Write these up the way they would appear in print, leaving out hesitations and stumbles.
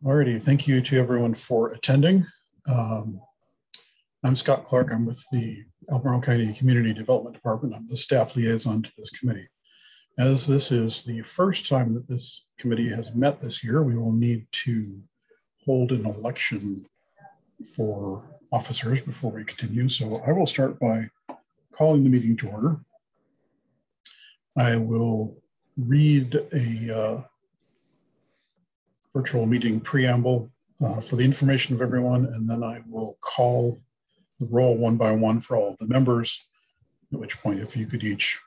Alrighty, thank you to everyone for attending. I'm Scott Clark. I'm with the Albemarle County Community Development Department. I'm the staff liaison to this committee. As this is the first time that this committee has met this year, we will need to hold an election for officers before we continue. So I will start by calling the meeting to order. I will read a virtual meeting preamble for the information of everyone, and then I will call the roll one by one for all of the members, at which point if you could each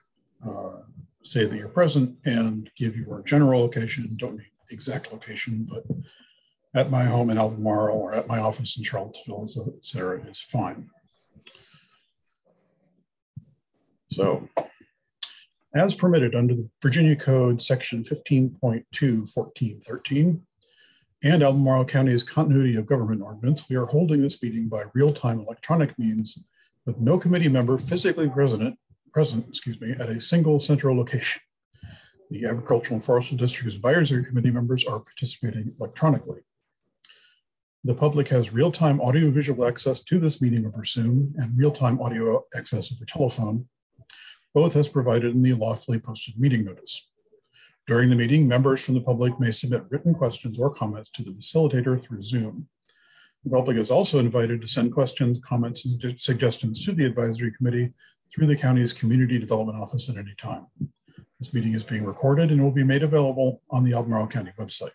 say that you're present and give your general location, don't need exact location, but at my home in Albemarle or at my office in Charlottesville, et cetera, is fine. So, as permitted under the Virginia Code section 15.2-1413 and Albemarle County's Continuity of Government Ordinance, we are holding this meeting by real-time electronic means with no committee member physically present at a single central location. The Agricultural and Forestral District's advisory committee members are participating electronically. The public has real-time audio-visual access to this meeting over Zoom and real-time audio access over telephone, both as provided in the lawfully posted meeting notice. During the meeting, members from the public may submit written questions or comments to the facilitator through Zoom. The public is also invited to send questions, comments, and suggestions to the advisory committee through the county's Community Development Office at any time. This meeting is being recorded and will be made available on the Albemarle County website.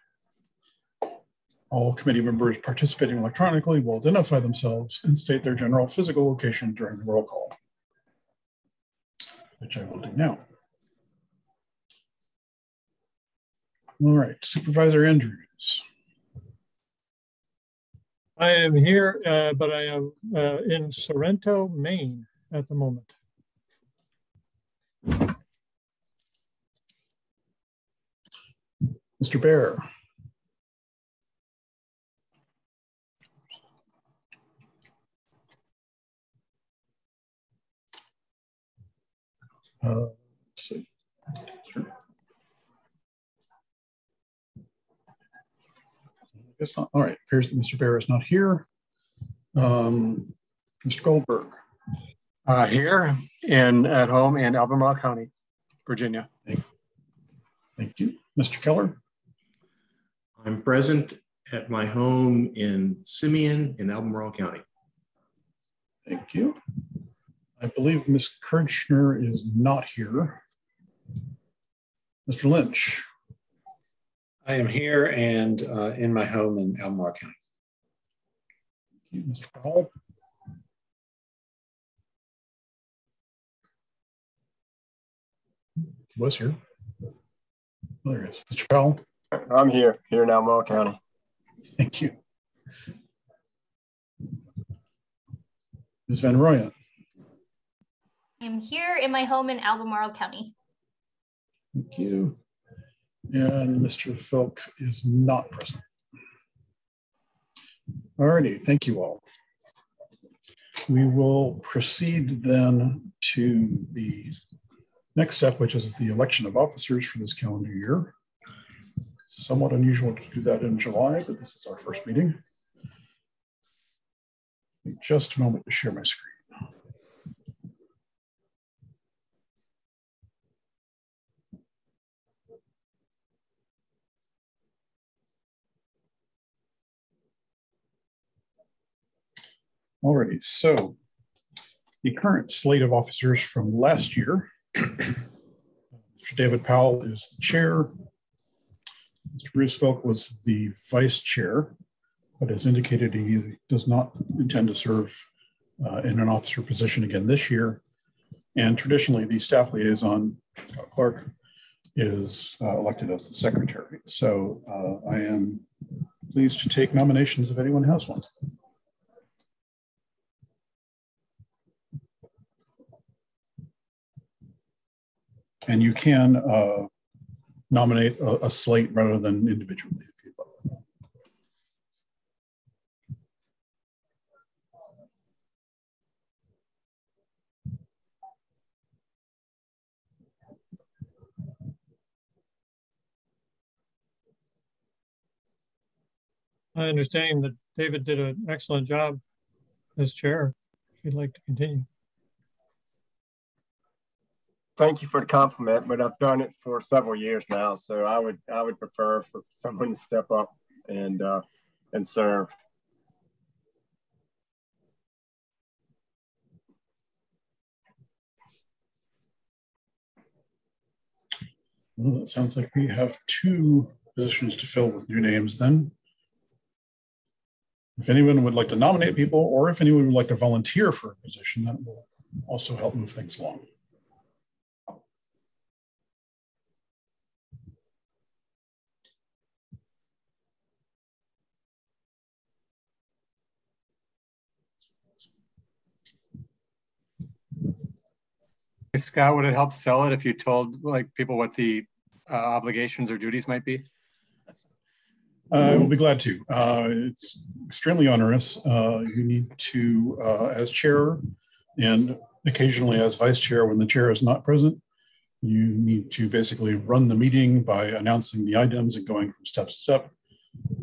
All committee members participating electronically will identify themselves and state their general physical location during the roll call, which I will do now. All right, Supervisor Andrews. I am here, but I am in Sorrento, Maine at the moment. Mr. Bear. Let's see. Guess not. All right, appears that Mr. Bear is not here. Mr. Goldberg. Here and at home in Albemarle County, Virginia. Thank you. Mr. Keller. I'm present at my home in Simeon in Albemarle County. Thank you. I believe Ms. Kirchner is not here. Mr. Lynch. I am here and in my home in Albemarle County. Thank you, Mr. Powell. He was here. Oh, there he is. Mr. Powell. I'm here in Albemarle County. Thank you. Ms. Van Royen. I'm here in my home in Albemarle County. Thank you. And Mr. Filk is not present. All righty, thank you all. We will proceed then to the next step, which is the election of officers for this calendar year. Somewhat unusual to do that in July, but this is our first meeting. Just a moment to share my screen. Alrighty, so the current slate of officers from last year, Mr. David Powell is the chair. Mr. Bruce Filk was the vice chair, but as indicated, he does not intend to serve in an officer position again this year. And traditionally, the staff liaison, Scott Clark, is elected as the secretary. So I am pleased to take nominations if anyone has one. And you can nominate a slate rather than individually if you'd like. I understand that David did an excellent job as chair. If you'd like to continue. Thank you for the compliment, but I've done it for several years now, so I would prefer for someone to step up and serve. Well, it sounds like we have 2 positions to fill with new names then. If anyone would like to nominate people, or if anyone would like to volunteer for a position, that will also help move things along. Scott, would it help sell it if you told people what the obligations or duties might be? I will be glad to. It's extremely onerous. You need to, as chair and occasionally as vice chair when the chair is not present, you need to basically run the meeting by announcing the items and going from step to step.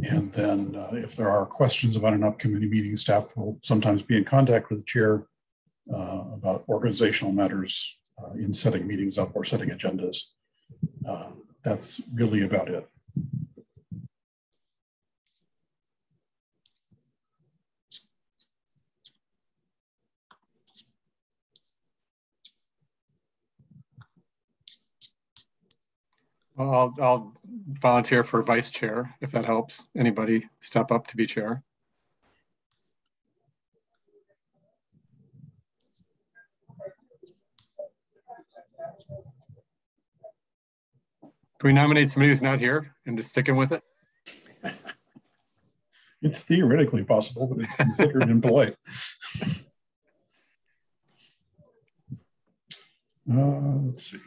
And then if there are questions about an upcoming meeting, staff will sometimes be in contact with the chair about organizational matters in setting meetings up or setting agendas. That's really about it. Well, I'll volunteer for vice chair if that helps. Anybody step up to be chair? Can we nominate somebody who's not here and just sticking with it? It's theoretically possible, but it's considered impolite. Let's see.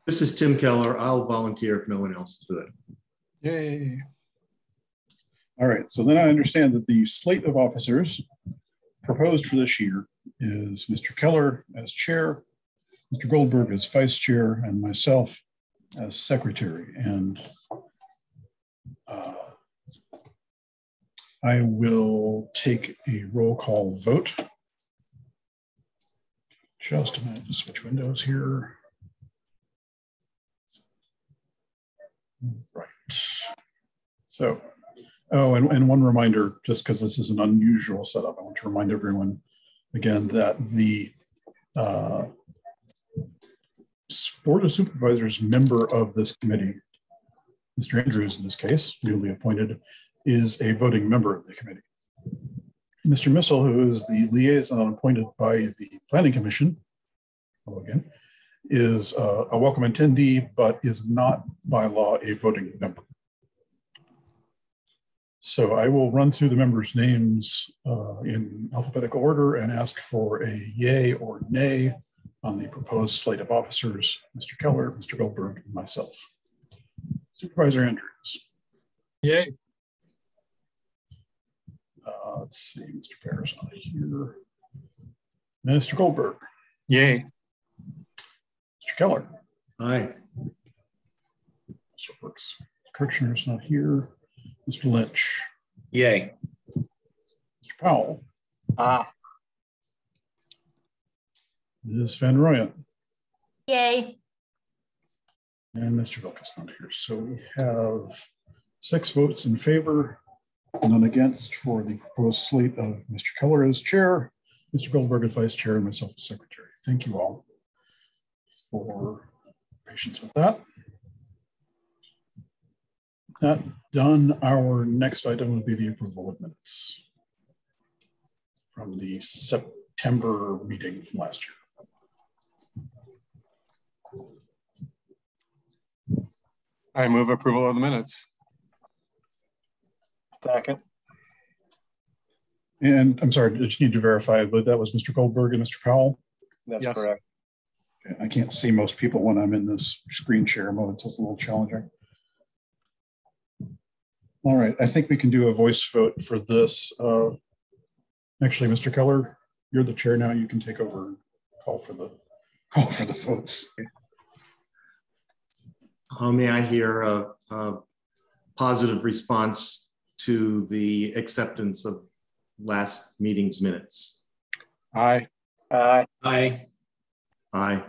This is Tim Keller. I'll volunteer if no one else will do it. Yay. All right, so then I understand that the slate of officers proposed for this year is Mr. Keller as chair, Mr. Goldberg as vice chair, and myself as secretary. And I will take a roll call vote. Just a minute to switch windows here. Right. So, and one reminder, just because this is an unusual setup, I want to remind everyone again that the Board of Supervisors member of this committee, Mr. Andrews in this case, newly appointed, is a voting member of the committee. Mr. Missel, who is the liaison appointed by the Planning Commission, again, is a welcome attendee, but is not by law a voting member. So I will run through the members' names in alphabetical order and ask for a yay or nay on the proposed slate of officers, Mr. Keller, Mr. Goldberg, and myself. Supervisor Andrews. Yay. Let's see, Mr. Bear's not here. Mr. Goldberg. Yay. Mr. Keller. Aye. So works. Kirchner's not here. Mr. Lynch. Yay. Mr. Powell. Ms. Van Rooyen. Yay. And Mr. Vilkes not here. So we have 6 votes in favor, none against for the proposed slate of Mr. Keller as chair, Mr. Goldberg as vice chair, and myself as secretary. Thank you all for patience with that. That done, our next item would be the approval of minutes from the September meeting from last year. I move approval of the minutes. Second. And I'm sorry, I just need to verify, but that was Mr. Goldberg and Mr. Powell. That's Yes. correct. Okay, I can't see most people when I'm in this screen share mode, so it's a little challenging. All right, I think we can do a voice vote for this. Actually, Mr. Keller, you're the chair now. You can take over and call for the votes. May I hear positive response to the acceptance of last meeting's minutes? Aye. Aye. Aye. Aye.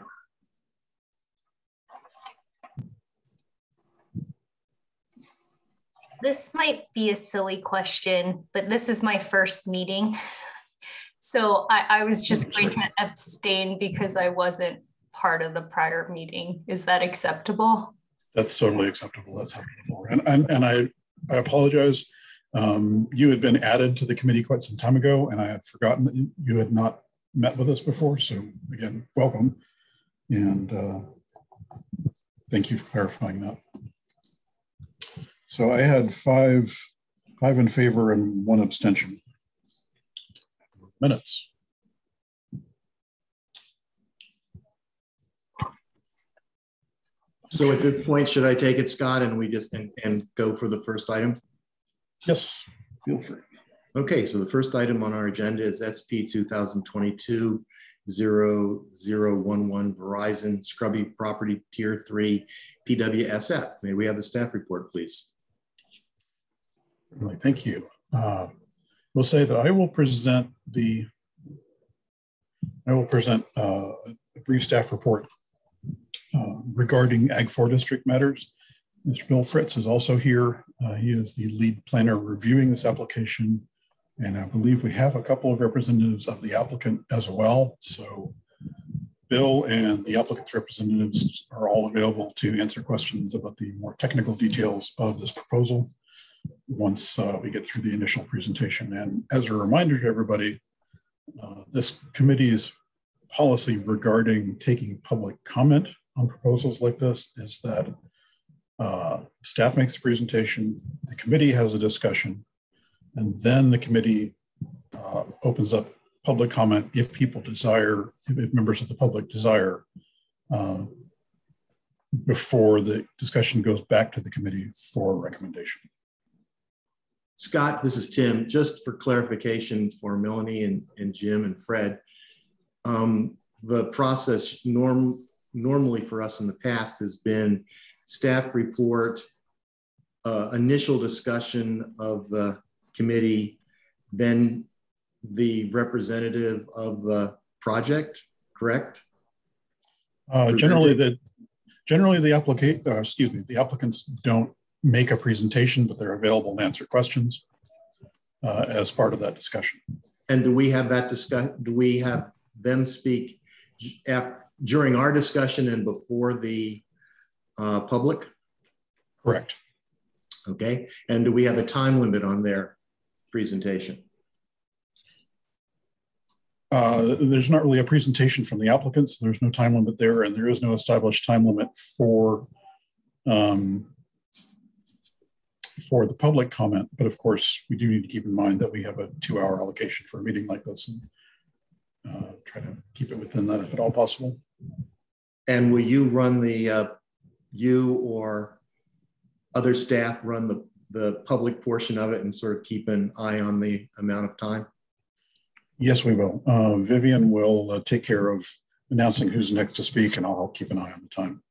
This might be a silly question, but this is my first meeting. So I was just going to abstain because I wasn't part of the prior meeting. Is that acceptable? That's totally acceptable. That's happened before. And I apologize. You had been added to the committee quite some time ago, and I had forgotten that you had not met with us before. So again, welcome. And thank you for clarifying that. So I had five in favor and 1 abstention. Minutes. So at this point, should I take it, Scott, and we just and go for the first item? Yes, feel free. Okay, so the first item on our agenda is SP 2022-0011 Verizon Scrubby Property Tier 3 PWSF. May we have the staff report, please? Really, thank you. We'll say that I will present a brief staff report regarding Ag 4 district matters. Mr. Bill Fritz is also here. He is the lead planner reviewing this application. And I believe we have a couple of representatives of the applicant as well. So Bill and the applicant's representatives are all available to answer questions about the more technical details of this proposal once we get through the initial presentation. And as a reminder to everybody, this committee's policy regarding taking public comment on proposals like this is that staff makes a presentation, the committee has a discussion, and then the committee opens up public comment if people desire, if members of the public desire, before the discussion goes back to the committee for recommendation. Scott, this is Tim. Just for clarification for Melanie and Jim and Fred, the process normally for us in the past has been staff report, initial discussion of the committee, then the representative of the project, correct? Generally, the applicants don't make a presentation, but they're available to answer questions as part of that discussion. And do we have that discussion? Do we have them speak during our discussion and before the public? Correct. Okay. And do we have a time limit on their presentation? There's not really a presentation from the applicants. There's no time limit there, and there is no established time limit for the public comment. But of course, we do need to keep in mind that we have a 2-hour allocation for a meeting like this, and try to keep it within that if at all possible. And will you run you or other staff run the public portion of it and sort of keep an eye on the amount of time? Yes, we will. Vivian will take care of announcing who's next to speak, and I'll keep an eye on the time.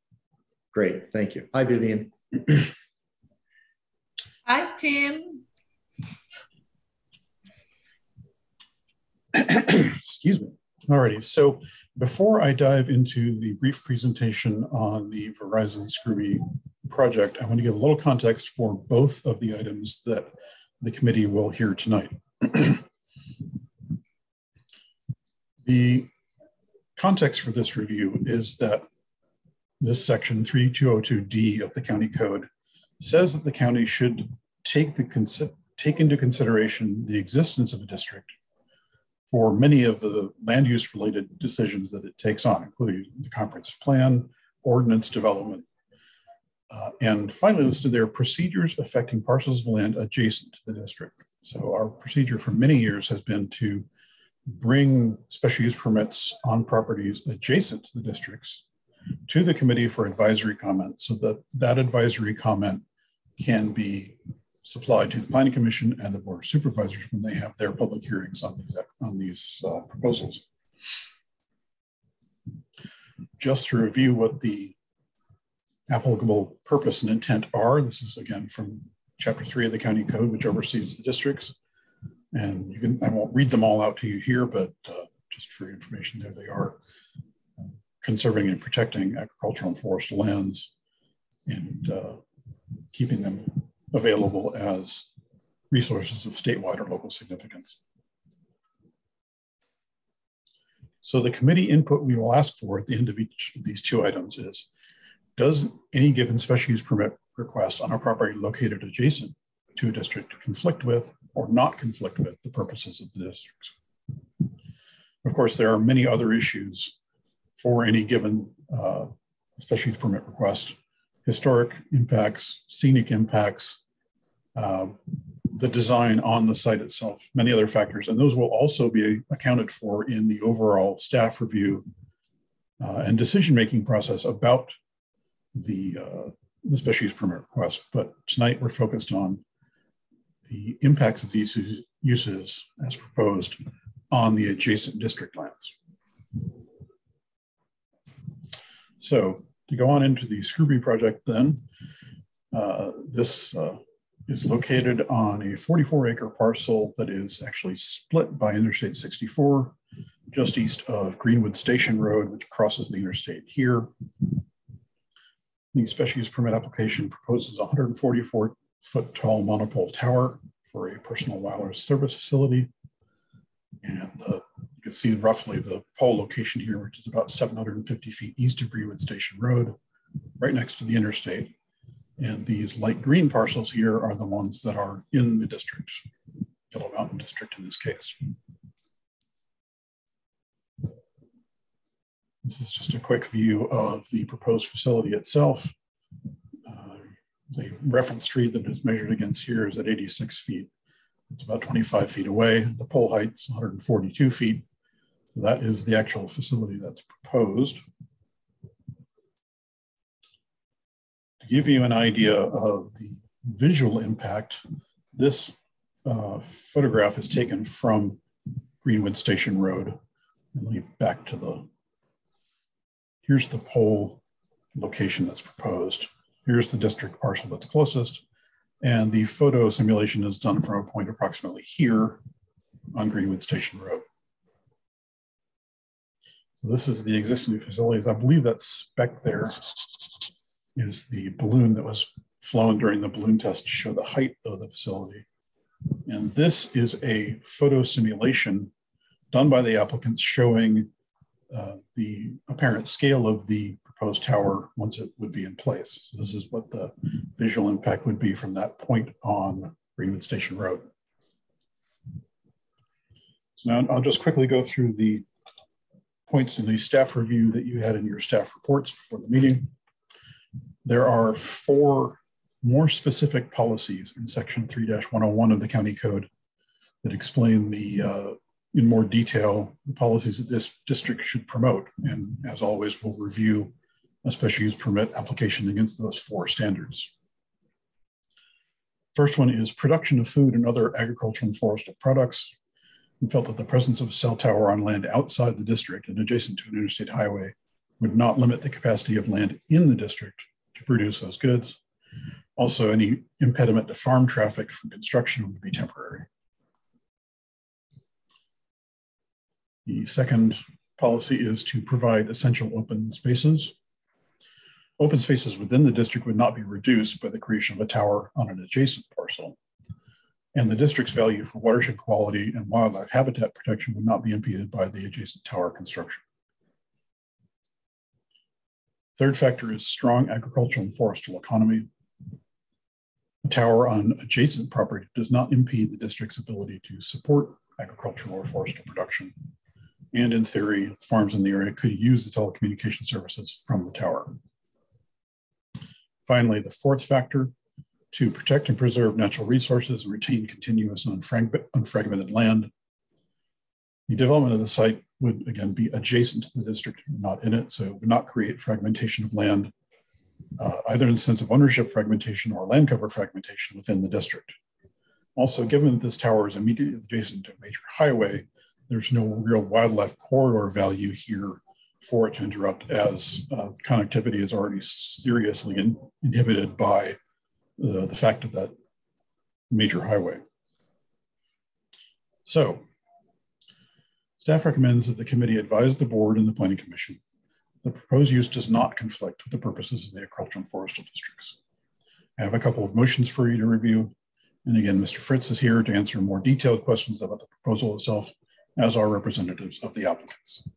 Great, thank you. Hi, Vivian. Hi, Tim. Excuse me. Alrighty, so before I dive into the brief presentation on the Verizon Scrubby project, I want to give a little context for both of the items that the committee will hear tonight. The context for this review is that this section 3202D of the county code says that the county should take into consideration the existence of a district for many of the land use related decisions that it takes on, including the comprehensive plan, ordinance development, and finally listed there procedures affecting parcels of land adjacent to the district. So our procedure for many years has been to bring special use permits on properties adjacent to the districts to the committee for advisory comment, so that that advisory comment can be supplied to the Planning Commission and the Board of Supervisors when they have their public hearings on these proposals. Just to review what the applicable purpose and intent are, this is again from Chapter 3 of the county code, which oversees the districts. And you can, I won't read them all out to you here, but just for your information, there they are. Conserving and protecting agricultural and forest lands and keeping them available as resources of statewide or local significance. So the committee input we will ask for at the end of each of these two items is, does any given special use permit request on a property located adjacent to a district conflict with or not conflict with the purposes of the districts? Of course, there are many other issues for any given special use permit request: historic impacts, scenic impacts, the design on the site itself, many other factors. And those will also be accounted for in the overall staff review and decision-making process about the special use permit request. But tonight we're focused on the impacts of these uses as proposed on the adjacent district lands. So to go on into the Scrooby project then, this is located on a 44-acre parcel that is actually split by Interstate 64, just east of Greenwood Station Road, which crosses the interstate here. The special use permit application proposes a 144-foot tall monopole tower for a personal wireless service facility. And you can see roughly the pole location here, which is about 750 feet east of Greenwood Station Road, right next to the interstate. And these light green parcels here are the ones that are in the district, Yellow Mountain District in this case. This is just a quick view of the proposed facility itself. The reference tree that is measured against here is at 86 feet. It's about 25 feet away. The pole height is 142 feet. So that is the actual facility that's proposed. To give you an idea of the visual impact, this photograph is taken from Greenwood Station Road. And leave back to the, here's the pole location that's proposed. Here's the district parcel that's closest. And the photo simulation is done from a point approximately here on Greenwood Station Road. So this is the existing facilities. I believe that speck there is the balloon that was flown during the balloon test to show the height of the facility. And this is a photo simulation done by the applicants showing the apparent scale of the proposed tower once it would be in place. So this is what the visual impact would be from that point on Greenwood Station Road. So now I'll just quickly go through the points in the staff review that you had in your staff reports before the meeting. There are 4 more specific policies in section 3-101 of the county code that explain the in more detail the policies that this district should promote. And as always, we'll review a special use permit application against those 4 standards. First one is production of food and other agricultural and forestal products. We felt that the presence of a cell tower on land outside the district and adjacent to an interstate highway would not limit the capacity of land in the district to produce those goods. Also, any impediment to farm traffic from construction would be temporary. The second policy is to provide essential open spaces. Open spaces within the district would not be reduced by the creation of a tower on an adjacent parcel. And the district's value for watershed quality and wildlife habitat protection would not be impeded by the adjacent tower construction. Third factor is strong agricultural and forestal economy. A tower on adjacent property does not impede the district's ability to support agricultural or forestal production. And in theory, farms in the area could use the telecommunication services from the tower. Finally, the fourth factor, to protect and preserve natural resources and retain continuous and unfragmented land. The development of the site would again be adjacent to the district, not in it, so it would not create fragmentation of land, either in the sense of ownership fragmentation or land cover fragmentation within the district. Also, given that this tower is immediately adjacent to a major highway, there's no real wildlife corridor value here for it to interrupt, as connectivity is already seriously inhibited by the fact of that major highway. So, staff recommends that the committee advise the board and the planning commission the proposed use does not conflict with the purposes of the agricultural and forestal districts. I have a couple of motions for you to review. And again, Mr. Fritz is here to answer more detailed questions about the proposal itself, as are representatives of the applicants.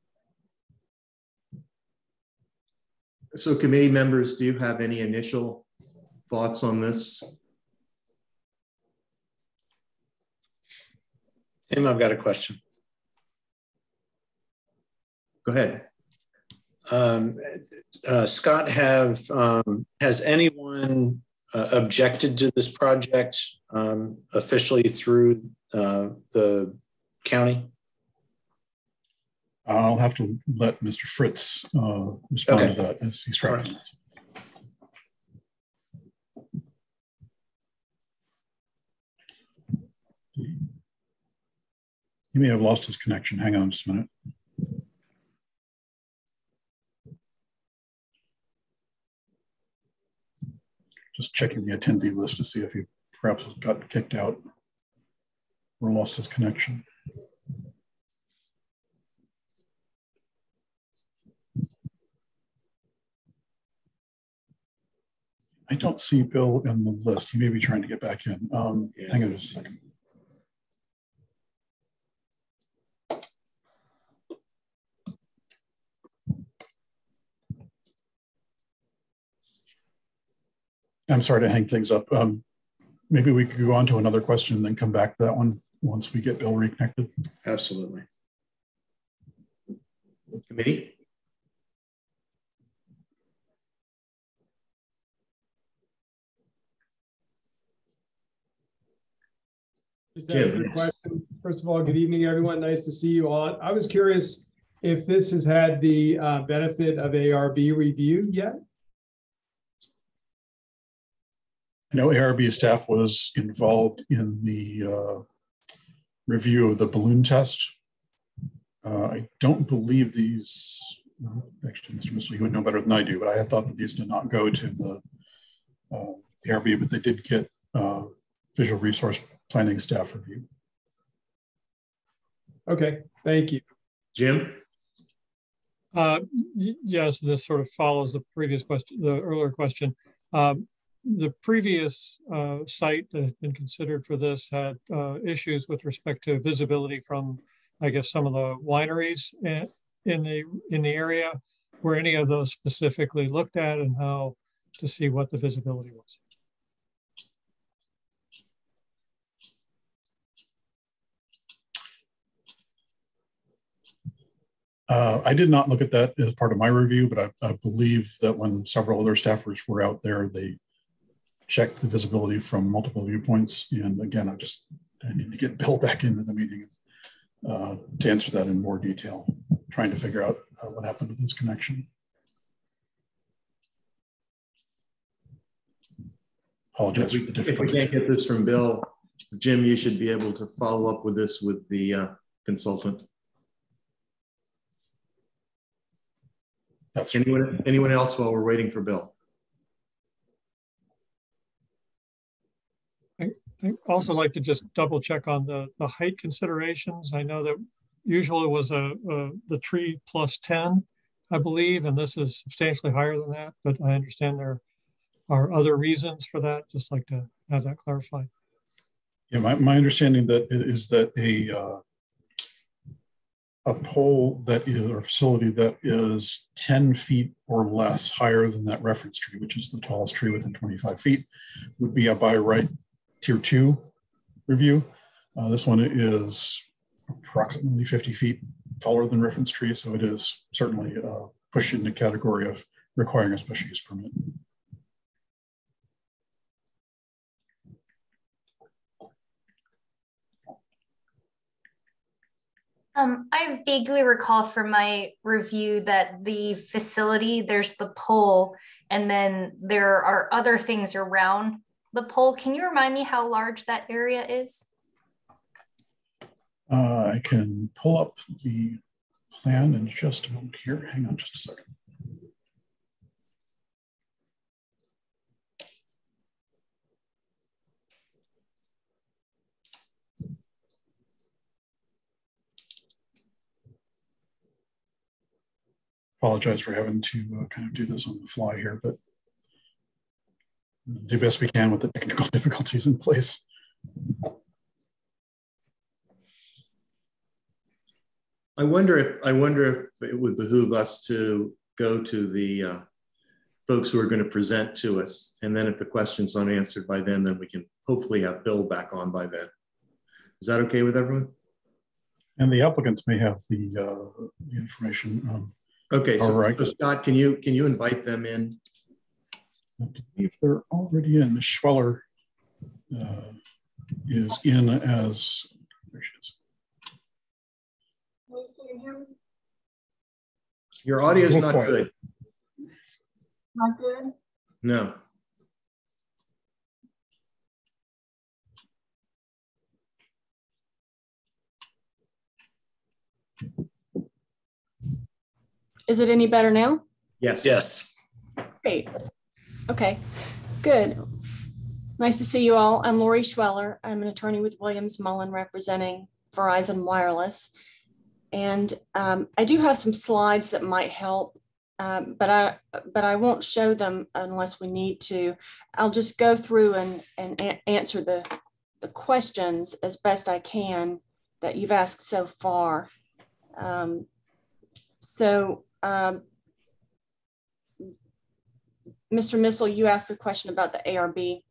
So committee members, do you have any initial thoughts on this? Tim, I've got a question. Go ahead. Scott, has anyone objected to this project officially through the county? I'll have to let Mr. Fritz respond to that as he's tracking this. He may have lost his connection. Hang on just a minute. Just checking the attendee list to see if he perhaps got kicked out or lost his connection. I don't see Bill in the list. He may be trying to get back in. Hang on just a second. I'm sorry to hang things up. Maybe we could go on to another question and then come back to that one once we get Bill reconnected. Absolutely. Committee? Just ask a question. First of all, good evening, everyone. Nice to see you all. I was curious if this has had the benefit of ARB review yet? I know ARB staff was involved in the review of the balloon test. I don't believe these, actually, Mr. Missler, you would know better than I do, but I had thought that these did not go to the ARB, but they did get visual resource planning staff review. Okay, thank you. Jim? Yes, this sort of follows the previous question, the earlier question. The previous site that had been considered for this had issues with respect to visibility from, I guess, some of the wineries in the area. Were any of those specifically looked at, and how to see what the visibility was? I did not look at that as part of my review, but I believe that when several other staffers were out there, they checked the visibility from multiple viewpoints. And again, I need to get Bill back into the meeting to answer that in more detail, trying to figure out what happened with his connection. Apologize for the difficulty. If we can't get this from Bill, Jim, you should be able to follow up with this with the consultant. That's anyone else while we're waiting for Bill? I also like to just double check on the height considerations. I know that usually it was the tree plus 10, I believe, and this is substantially higher than that, but I understand there are other reasons for that. Just like to have that clarified. Yeah, my understanding is that a pole that is, or facility that is 10 feet or less higher than that reference tree, which is the tallest tree within 25 feet, would be a by right tier 2 review. This one is approximately 50 feet taller than reference tree, so it is certainly pushed in the category of requiring a special use permit. I vaguely recall from my review that the facility, there's the pole, and then there are other things around the pole. Can you remind me how large that area is? I can pull up the plan in just a moment here. Hang on just a second. apologize for having to kind of do this on the fly here, but do best we can with the technical difficulties in place. I wonder if it would behoove us to go to the folks who are going to present to us, and then if the question's unanswered by then we can hopefully have Bill back on by then. Is that okay with everyone? And the applicants may have the information. Okay, so, right. So Scott, can you invite them in? If they're already in, Ms. Schweller is in as, there she is. Your audio is not good. Not good? No. Is it any better now? Yes. Yes. Great. Okay, good. Nice to see you all. I'm Lori Schweller. I'm an attorney with Williams Mullen representing Verizon Wireless. And I do have some slides that might help, but I won't show them unless we need to. I'll just go through and answer the questions as best I can that you've asked so far. Mr. Missel, you asked a question about the ARB.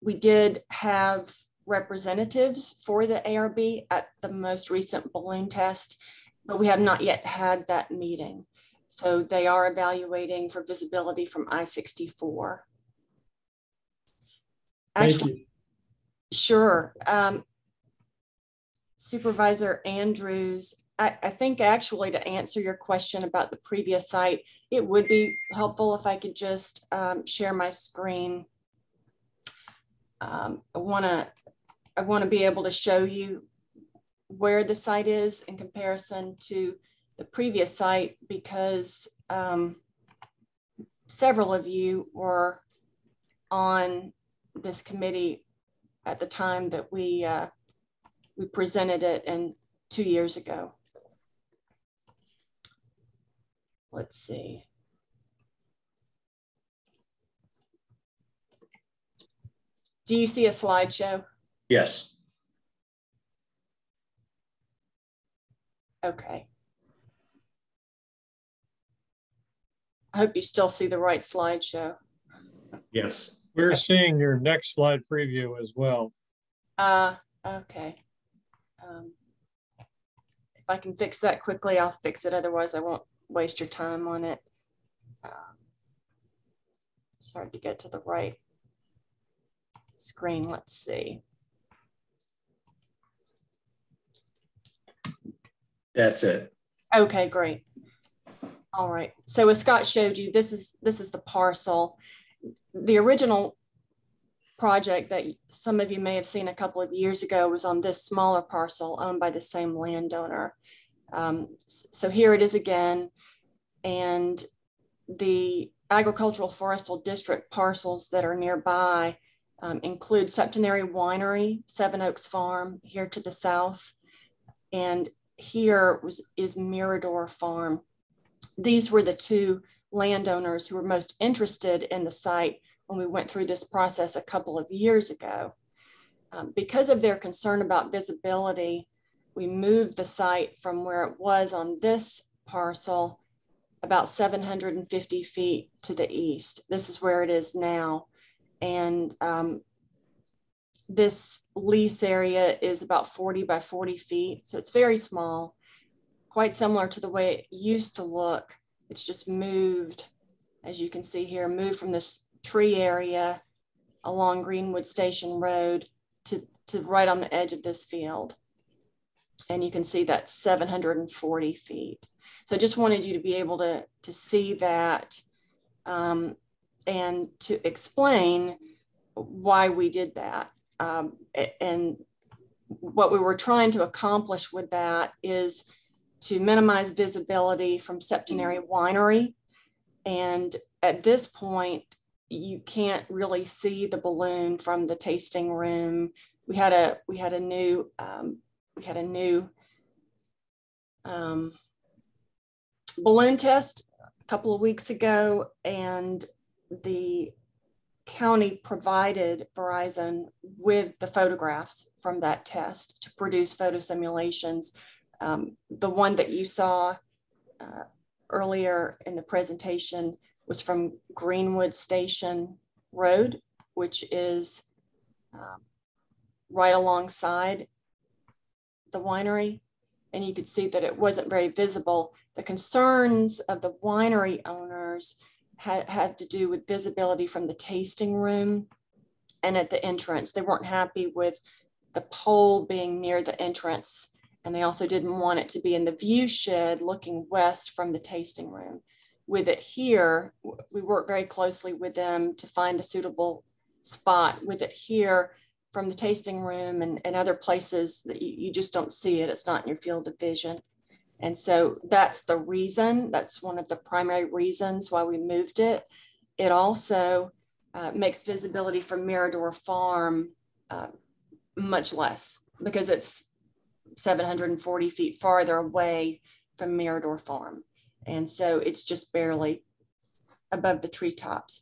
We did have representatives for the ARB at the most recent balloon test, but we have not yet had that meeting. So they are evaluating for visibility from I-64. Thank you. Sure. Supervisor Andrews, I think actually to answer your question about the previous site, it would be helpful if I could just share my screen. I want to be able to show you where the site is in comparison to the previous site, because several of you were on this committee at the time that we presented it, and 2 years ago. Let's see. Do you see a slideshow? Yes. Okay. I hope you still see the right slideshow. Yes. We're seeing your next slide preview as well. Okay. If I can fix that quickly, I'll fix it. Otherwise, I won't waste your time on it. It's hard to get to the right screen. Let's see. That's it. Okay, great. All right. So as Scott showed you, this is the parcel. The original project that some of you may have seen a couple of years ago was on this smaller parcel owned by the same landowner. So here it is again, and the agricultural forestal district parcels that are nearby include Septenary Winery, Seven Oaks Farm here to the south, and here is Mirador Farm. These were the two landowners who were most interested in the site when we went through this process a couple of years ago. Because of their concern about visibility, we moved the site from where it was on this parcel about 750 feet to the east. This is where it is now. And this lease area is about 40 by 40 feet. So it's very small, quite similar to the way it used to look. It's just moved, as you can see here, moved from this tree area along Greenwood Station Road to right on the edge of this field. And you can see that's 740 feet. So I just wanted you to be able to see that and to explain why we did that. And what we were trying to accomplish with that is to minimize visibility from Septenary Winery. And at this point, you can't really see the balloon from the tasting room. We had a new balloon test a couple of weeks ago, and the county provided Verizon with the photographs from that test to produce photo simulations. The one that you saw earlier in the presentation was from Greenwood Station Road, which is right alongside the winery. And you could see that it wasn't very visible. The concerns of the winery owners had to do with visibility from the tasting room and at the entrance. They weren't happy with the pole being near the entrance. And they also didn't want it to be in the view shed looking west from the tasting room. With it here, we worked very closely with them to find a suitable spot. With it here, from the tasting room and other places that you just don't see it, it's not in your field of vision. And so that's the reason, that's one of the primary reasons why we moved it. It also makes visibility from Mirador Farm much less, because it's 740 feet farther away from Mirador Farm. And so it's just barely above the treetops.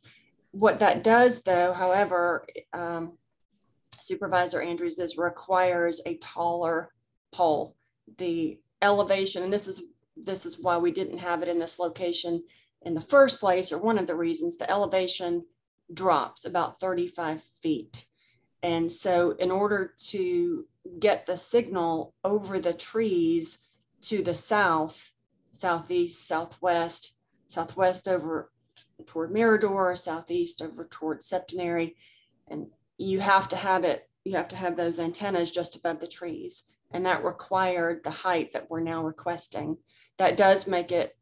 What that does though, however, Supervisor Andrews, requires a taller pole. The elevation, and this is why we didn't have it in this location in the first place, or one of the reasons, the elevation drops about 35 feet. And so in order to get the signal over the trees to the south, southeast, southwest, southwest over toward Mirador, southeast over toward Septenary, and you have to have those antennas just above the trees. And that required the height that we're now requesting. That does make it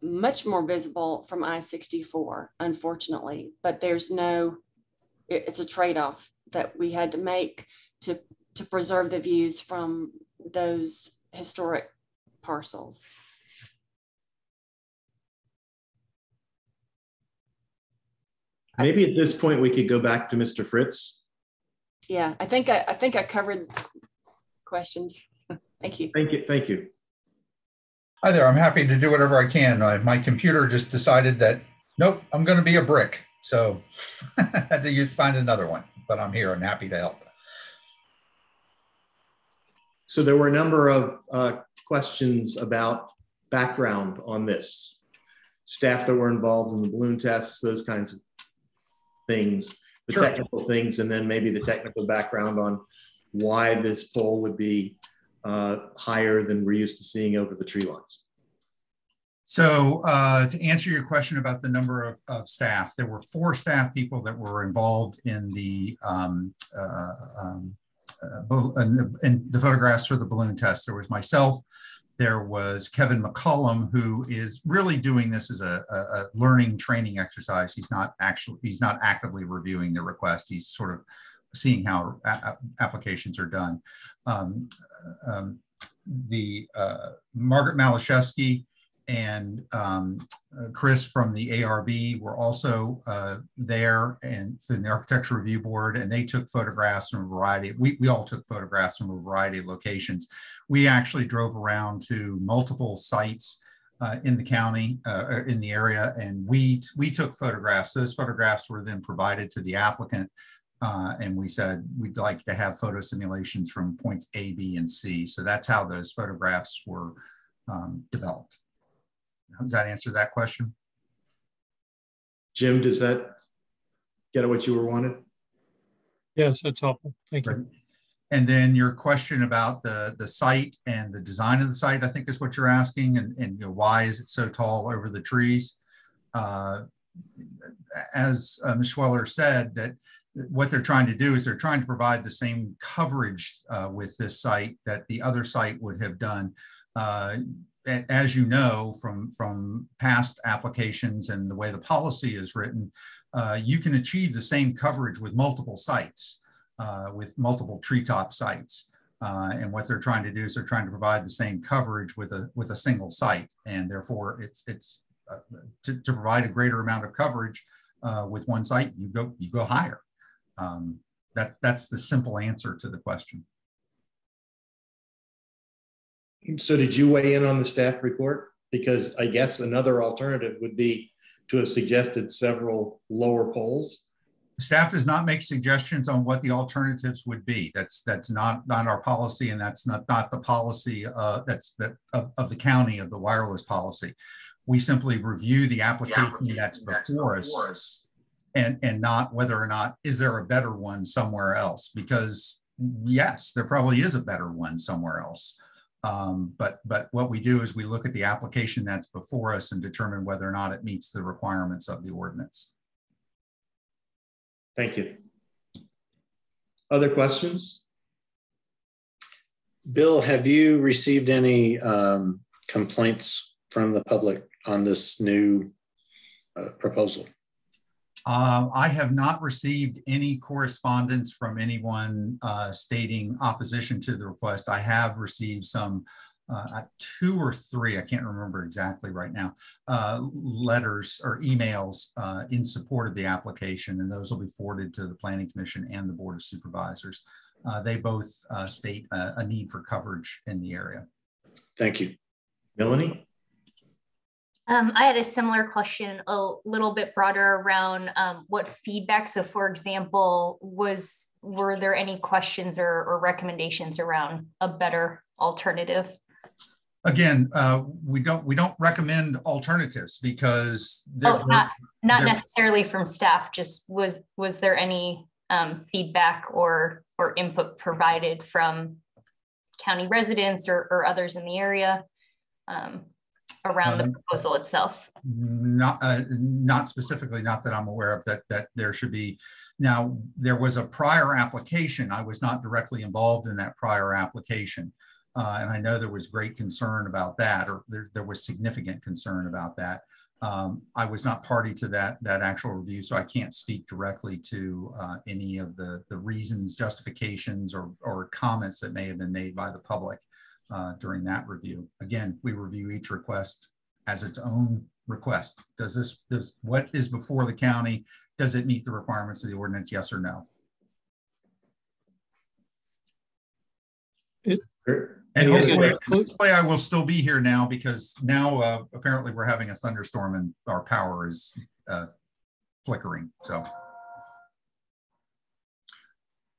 much more visible from I-64, unfortunately, but it's a trade-off that we had to make to preserve the views from those historic parcels. Maybe at this point we could go back to Mr. Fritz. Yeah, I think I covered questions. Thank you. Thank you. Thank you. Hi there. I'm happy to do whatever I can. My computer just decided that, nope, I'm going to be a brick. So I had to find another one, but I'm here and happy to help. So there were a number of questions about background on this. Staff that were involved in the balloon tests, those kinds of things, the Sure. Technical things, and then maybe the technical background on why this pole would be higher than we're used to seeing over the tree lines. So to answer your question about the number of staff, there were 4 staff people that were involved in the photographs for the balloon test. There was myself, there was Kevin McCollum, who is really doing this as a learning training exercise. He's not actively reviewing the request. He's sort of seeing how applications are done. Margaret Malashevsky and Chris from the ARB were also there, and in the Architecture Review Board, and they took photographs from a variety. We all took photographs from a variety of locations. We actually drove around to multiple sites in the county, in the area, and we took photographs. Those photographs were then provided to the applicant, and we said we'd like to have photo simulations from points A, B, and C. So that's how those photographs were developed. Does that answer that question? Jim, does that get at what you were wanted? Yes, that's helpful. Thank you. And then your question about the site and the design of the site, I think is what you're asking, and you know, why is it so tall over the trees? As Ms. Schweller said, that what they're trying to do is they're trying to provide the same coverage with this site that the other site would have done. As you know from past applications and the way the policy is written, you can achieve the same coverage with multiple sites, with multiple treetop sites. And what they're trying to do is they're trying to provide the same coverage with a single site, and therefore it's to provide a greater amount of coverage with one site, you go higher. That's the simple answer to the question. So did you weigh in on the staff report? Because I guess another alternative would be to have suggested several lower poles. Staff does not make suggestions on what the alternatives would be. That's not our policy, and that's not the policy of the county, of the wireless policy. We simply review the application that's before us, and not whether or not is there a better one somewhere else, because yes, there probably is a better one somewhere else. But what we do is we look at the application that's before us and determine whether or not it meets the requirements of the ordinance. Thank you. Other questions? Bill, have you received any complaints from the public on this new proposal? I have not received any correspondence from anyone stating opposition to the request. I have received some 2 or 3, I can't remember exactly right now, letters or emails in support of the application, and those will be forwarded to the Planning Commission and the Board of Supervisors. They both state a need for coverage in the area. Thank you. Melanie? I had a similar question, a little bit broader around what feedback. So for example, were there any questions or recommendations around a better alternative? Again, we don't recommend alternatives because not necessarily from staff. Just was there any feedback or input provided from county residents or others in the area around the proposal itself? Not specifically, not that I'm aware of that there should be. Now, there was a prior application. I was not directly involved in that prior application. And I know there was great concern about that, or there was significant concern about that. I was not party to that actual review, so I can't speak directly to any of the reasons, justifications, or comments that may have been made by the public during that review. Again, we review each request as its own request. Does what is before the county, does it meet the requirements of the ordinance, yes or no? And hopefully I will still be here now, because now apparently we're having a thunderstorm and our power is flickering. So,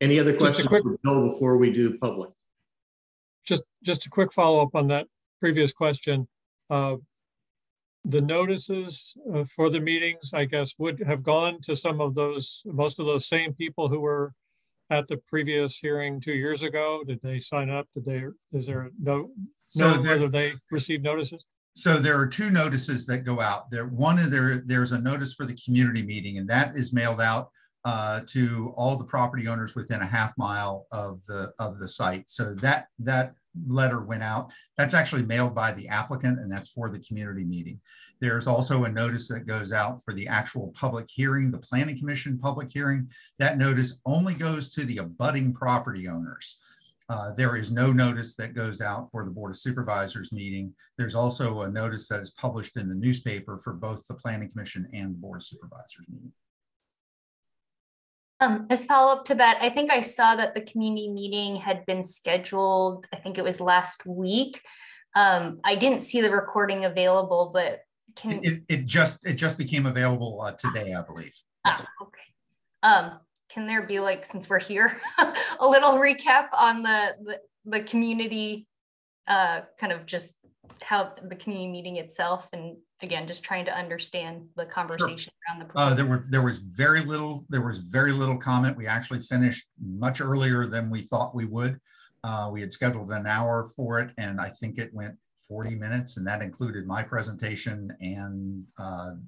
any other questions for Bill before we do public? Just a quick follow-up on that previous question. The notices for the meetings, I guess, would have gone to most of those same people who were at the previous hearing 2 years ago. Did they sign up? Is there whether they received notices? So there are 2 notices that go out. There's a notice for the community meeting, and that is mailed out to all the property owners within a half mile of the site. So that letter went out. That's actually mailed by the applicant, and that's for the community meeting. There's also a notice that goes out for the actual public hearing, the Planning Commission public hearing. That notice only goes to the abutting property owners. There is no notice that goes out for the Board of Supervisors meeting. There's also a notice that is published in the newspaper for both the Planning Commission and the Board of Supervisors meeting. As follow-up to that, I think I saw that the community meeting had been scheduled, I think it was last week. I didn't see the recording available, but it just became available today, I believe. Okay. Can there be, like, since we're here, a little recap on the community, kind of just how the community meeting itself, and again, just trying to understand the conversation around the proposal. There was very little comment. We actually finished much earlier than we thought we would. We had scheduled an hour for it, and I think it went 40 minutes, and that included my presentation and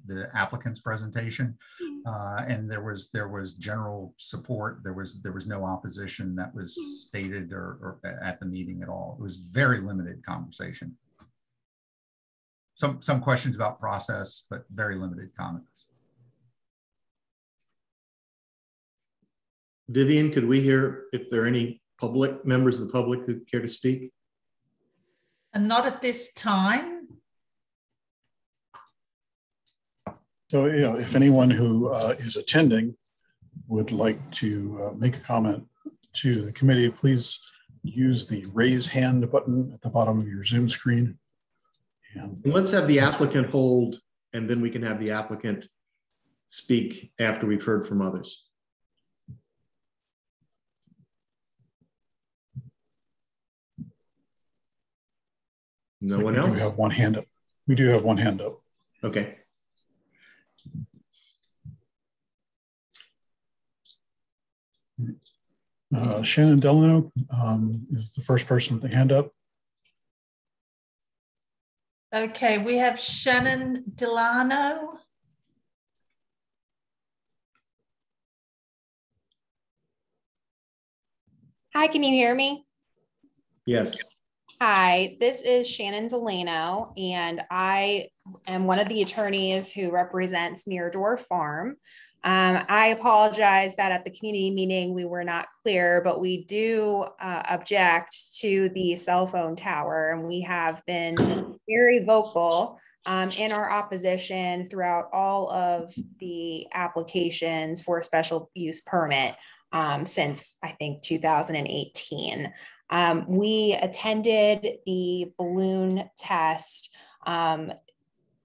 the applicant's presentation. And there was general support. There was no opposition that was stated or at the meeting at all. It was very limited conversation. Some questions about process, but very limited comments. Vivian, could we hear if there are any members of the public who care to speak? And not at this time. So, if anyone who is attending would like to make a comment to the committee, please use the raise hand button at the bottom of your Zoom screen. And let's have the applicant hold, and then we can have the applicant speak after we've heard from others. No one else? We do have one hand up. We do have one hand up. Okay. Shannon Delano is the first person with the hand up. Okay, we have Shannon Delano. Hi, can you hear me? Yes. Hi, this is Shannon Delano, and I am one of the attorneys who represents Mirador Farm. I apologize that at the community meeting we were not clear, but we do object to the cell phone tower, and we have been very vocal in our opposition throughout all of the applications for a special use permit since I think 2018. We attended the balloon test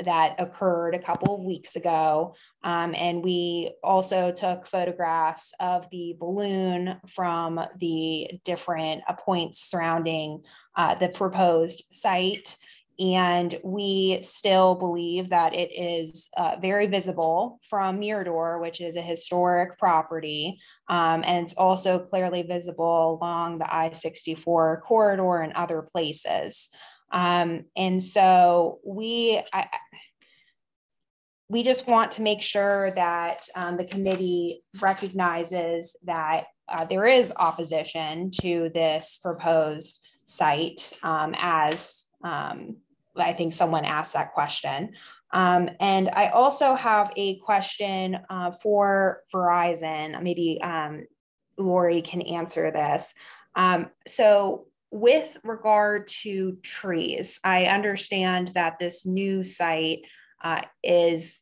that occurred a couple of weeks ago. And we also took photographs of the balloon from the different points surrounding the proposed site. And we still believe that it is very visible from Mirador, which is a historic property. And it's also clearly visible along the I-64 corridor and other places. And so we just want to make sure that the committee recognizes that there is opposition to this proposed site, as I think someone asked that question. And I also have a question for Verizon. Maybe Lori can answer this. So with regard to trees, I understand that this new site is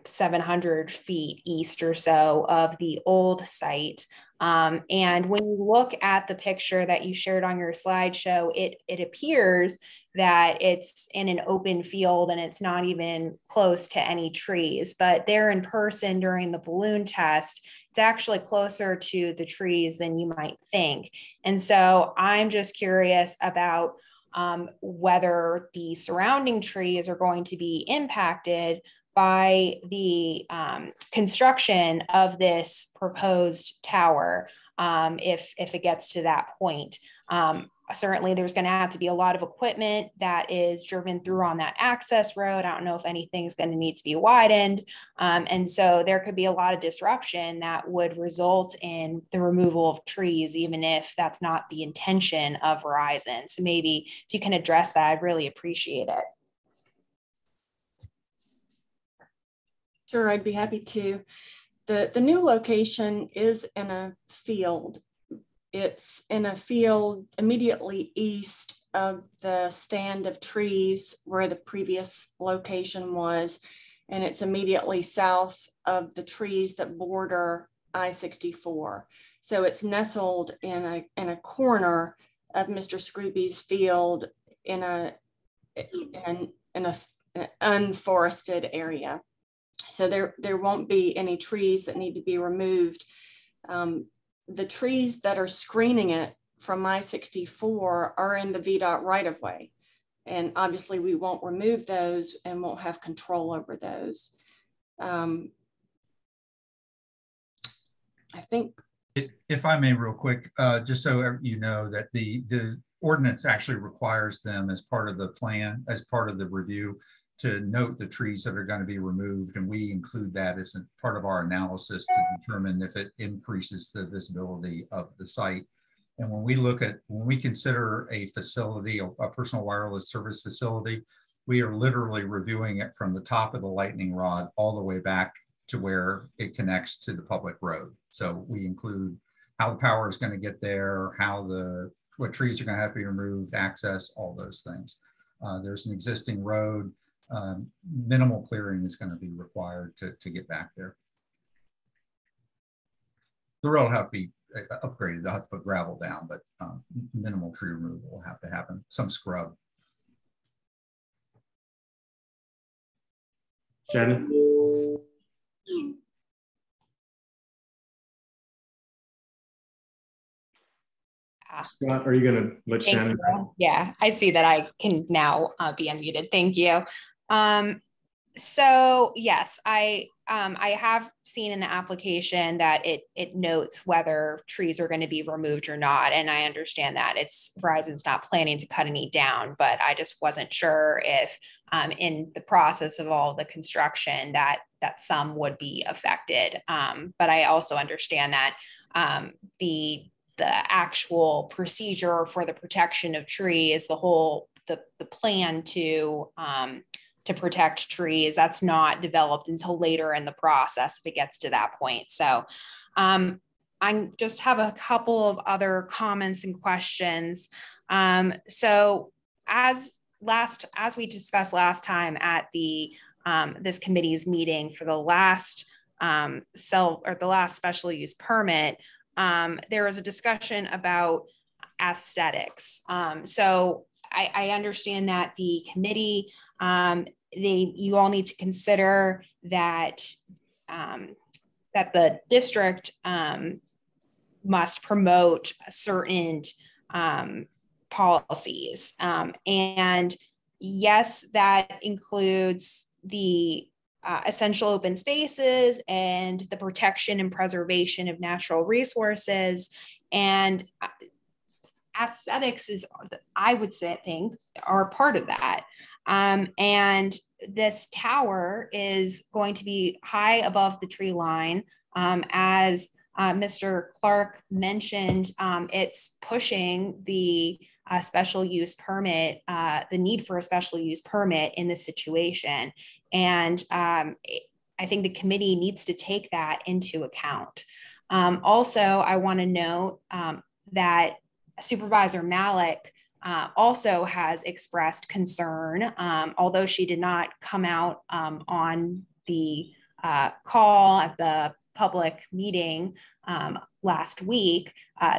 700 feet east or so of the old site. And when you look at the picture that you shared on your slideshow, it appears that it's in an open field and it's not even close to any trees. But there in person during the balloon test, it's actually closer to the trees than you might think. And so I'm just curious about whether the surrounding trees are going to be impacted by the construction of this proposed tower, if it gets to that point. Certainly there's going to have to be a lot of equipment that is driven through on that access road. I don't know if anything's going to need to be widened. And so there could be a lot of disruption that would result in the removal of trees, even if that's not the intention of Verizon. So maybe if you can address that, I'd really appreciate it. Sure, I'd be happy to. The new location is in a field. It's in a field immediately east of the stand of trees where the previous location was, and it's immediately south of the trees that border I-64. So it's nestled in a corner of Mr. Scrooby's field in an unforested area. So there won't be any trees that need to be removed. The trees that are screening it from I-64 are in the VDOT right-of-way. And obviously we won't remove those and won't have control over those. I think. If I may real quick, just so you know that the ordinance actually requires them as part of the plan, as part of the review, to note the trees that are going to be removed, and we include that as a part of our analysis to determine if it increases the visibility of the site. And when we consider a facility, a personal wireless service facility, we are literally reviewing it from the top of the lightning rod all the way back to where it connects to the public road. So we include how the power is going to get there, what trees are going to have to be removed, access, all those things. There's an existing road. Minimal clearing is going to be required to get back there. The road will have to be upgraded. They'll have to put gravel down, but minimal tree removal will have to happen. Some scrub. Shannon? Scott, are you going to let Shannon? Yeah, I see that I can now be unmuted. Thank you. So yes, I have seen in the application that it notes whether trees are going to be removed or not, and I understand that Verizon's not planning to cut any down, but I just wasn't sure if in the process of all the construction that some would be affected. But I also understand that the actual procedure for the protection of trees, the plan to protect trees, that's not developed until later in the process if it gets to that point. So I just have a couple of other comments and questions. So as we discussed last time at the this committee's meeting for the last special use permit, there was a discussion about aesthetics. So I understand that the committee, you all need to consider that that the district must promote certain policies, and yes, that includes the essential open spaces and the protection and preservation of natural resources, and aesthetics is, I would think, are part of that. And this tower is going to be high above the tree line. As Mr. Clark mentioned, it's pushing the special use permit, the need for a special use permit in this situation. And I think the committee needs to take that into account. Also, I want to note that Supervisor Malik also has expressed concern, although she did not come out on the call at the public meeting last week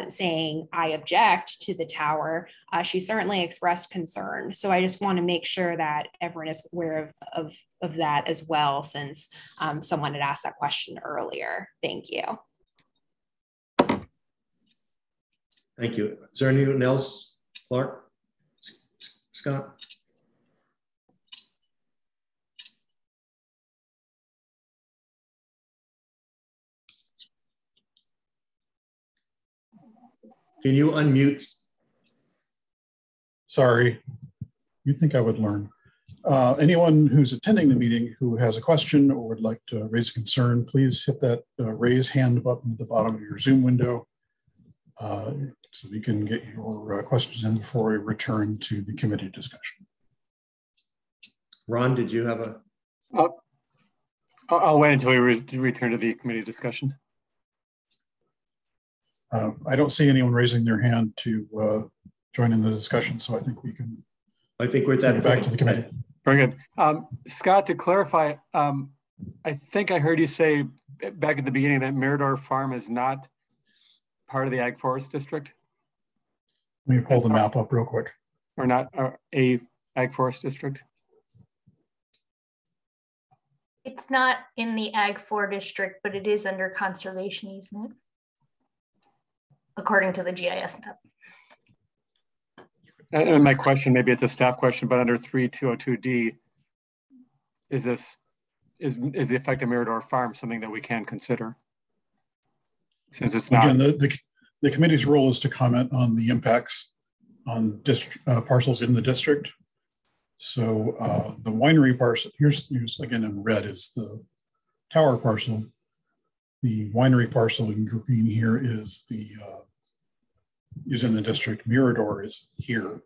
saying, I object to the tower. She certainly expressed concern. So I just want to make sure that everyone is aware of that as well, since someone had asked that question earlier. Thank you. Thank you. Is there anyone else? Clark? Scott? Can you unmute? Sorry, you'd think I would learn. Anyone who's attending the meeting who has a question or would like to raise a concern, please hit that raise hand button at the bottom of your Zoom window so we can get your questions in before we return to the committee discussion. Ron, did you have a? I'll wait until we return to the committee discussion. I don't see anyone raising their hand to join in the discussion, so I think we can. I think we're at that back to the committee. Very good. Scott, to clarify, I think I heard you say back at the beginning that Mirador Farm is not part of the Ag Forest District. Let me pull the map up real quick. Or not a Ag Forest District. It's not in the Ag 4 district, but it is under conservation easement, according to the GIS map. And my question, maybe it's a staff question, but under 3202D, is the effect of Mirador Farm something that we can consider? Since it's not. Again, the committee's role is to comment on the impacts on parcels in the district. So the winery parcel, here's again in red is the tower parcel. The winery parcel in green here is the is in the district. Mirador is here,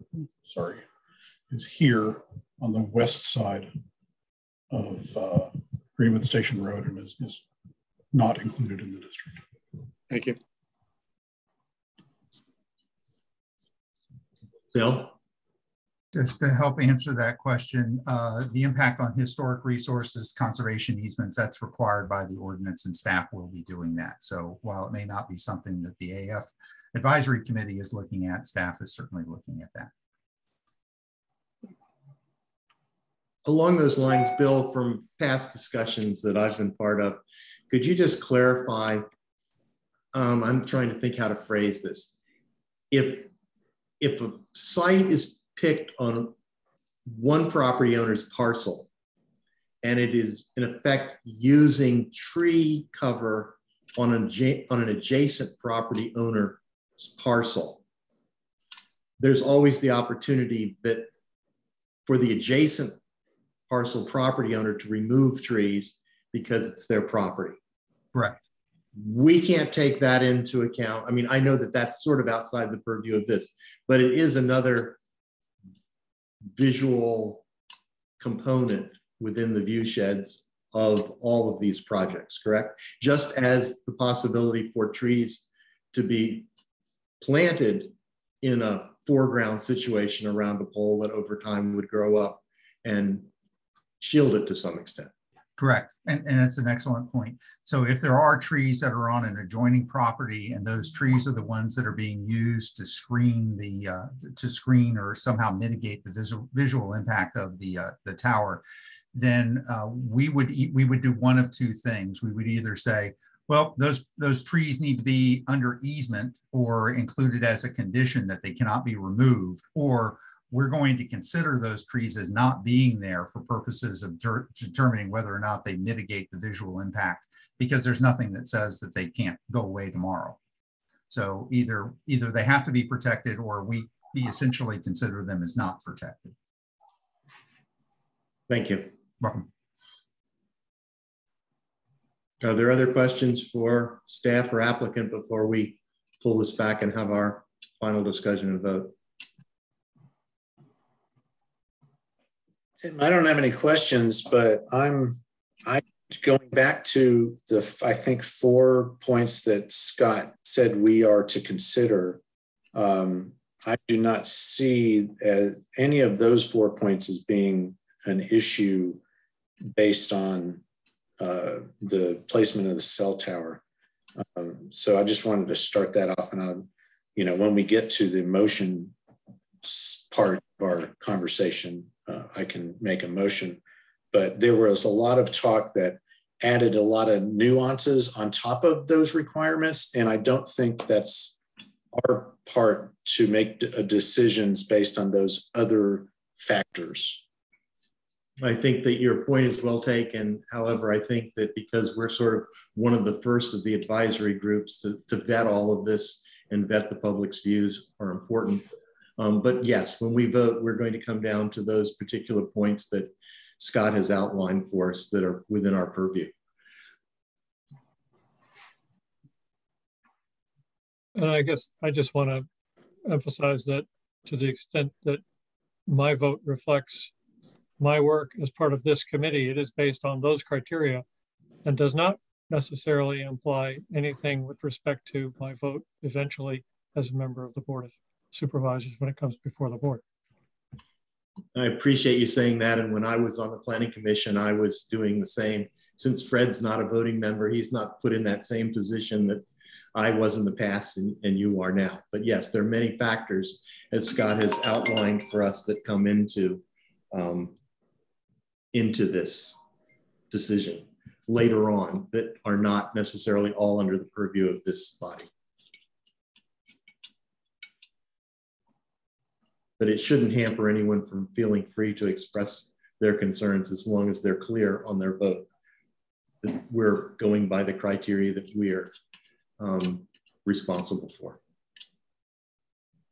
sorry, is here on the west side of Greenwood Station Road and is not included in the district. Thank you. Bill? Just to help answer that question, the impact on historic resources, conservation easements, that's required by the ordinance and staff will be doing that. So while it may not be something that the AF Advisory Committee is looking at, staff is certainly looking at that. Along those lines, Bill, from past discussions that I've been part of, could you just clarify? I'm trying to think how to phrase this. If a site is picked on one property owner's parcel, and it is in effect using tree cover on an adjacent property owner's parcel, there's always the opportunity that for the adjacent parcel property owner to remove trees because it's their property. Correct. We can't take that into account. I mean, I know that that's sort of outside the purview of this, but it is another visual component within the view sheds of all of these projects, correct? Just as the possibility for trees to be planted in a foreground situation around a pole that over time would grow up and shield it to some extent. Correct, and it's an excellent point. So if there are trees that are on an adjoining property, and those trees are the ones that are being used to screen screen or somehow mitigate the visual impact of the tower, then we would do one of two things. We would either say, well, those trees need to be under easement or included as a condition that they cannot be removed, or we're going to consider those trees as not being there for purposes of determining whether or not they mitigate the visual impact, because there's nothing that says that they can't go away tomorrow. So either they have to be protected, or we essentially consider them as not protected. Thank you. Welcome. Are there other questions for staff or applicant before we pull this back and have our final discussion and vote? I don't have any questions, but I'm going back to I think 4 points that Scott said we are to consider. I do not see any of those 4 points as being an issue based on the placement of the cell tower. So I just wanted to start that off, and when we get to the motion part of our conversation, I can make a motion. But there was a lot of talk that added a lot of nuances on top of those requirements, and I don't think that's our part to make decisions based on those other factors. I think that your point is well taken. However, I think that because we're sort of one of the first of the advisory groups to vet all of this and vet the public's views are important. But yes, when we vote, we're going to come down to those particular points that Scott has outlined for us that are within our purview. And I guess I just want to emphasize that to the extent that my vote reflects my work as part of this committee, it is based on those criteria and does not necessarily imply anything with respect to my vote eventually as a member of the Board of Supervisors when it comes before the board. I appreciate you saying that. And when I was on the Planning Commission, I was doing the same. Since Fred's not a voting member, he's not put in that same position that I was in the past and you are now. But yes, there are many factors, as Scott has outlined for us, that come into this decision later on that are not necessarily all under the purview of this body. But it shouldn't hamper anyone from feeling free to express their concerns as long as they're clear on their vote that we're going by the criteria that we are responsible for.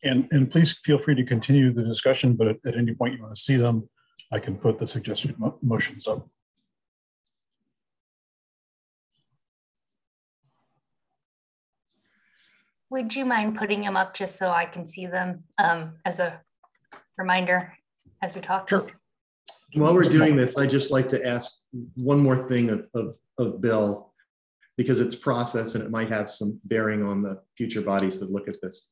And please feel free to continue the discussion, but at any point you want to see them, I can put the suggested motions up. Would you mind putting them up just so I can see them as a reminder as we talk? Sure. While we're doing this, I'd just like to ask one more thing of Bill, because it's process and it might have some bearing on the future bodies that look at this.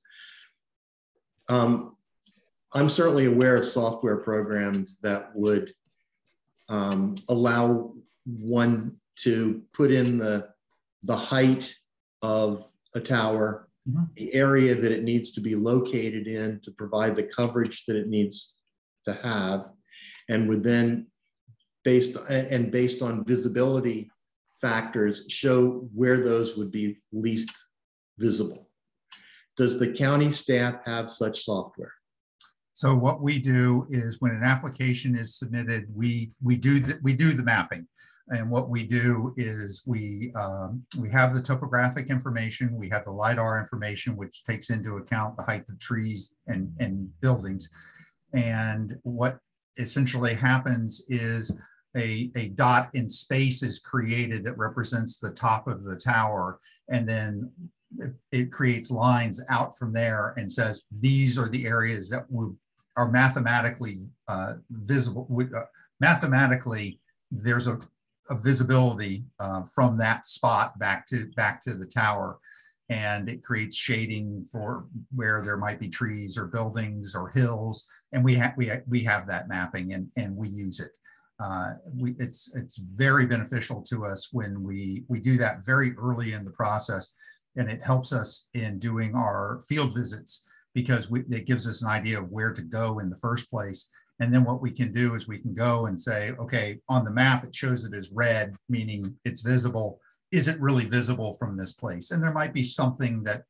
I'm certainly aware of software programs that would allow one to put in the height of a tower, the area that it needs to be located in to provide the coverage that it needs to have, and would then based on visibility factors, show where those would be least visible. Does the county staff have such software? So what we do is when an application is submitted, we do the mapping. And what we do is we have the topographic information, we have the LiDAR information, which takes into account the height of trees and buildings. And what essentially happens is a dot in space is created that represents the top of the tower. And then it creates lines out from there and says, these are the areas that are mathematically visible. Mathematically, there's a visibility from that spot back to the tower, and it creates shading for where there might be trees or buildings or hills, and we have that mapping and we use it. It's very beneficial to us when we do that very early in the process, and it helps us in doing our field visits because it gives us an idea of where to go in the first place. And then what we can do is we can go and say, okay, on the map, it shows it as red, meaning it's visible. Is it really visible from this place? And there might be something that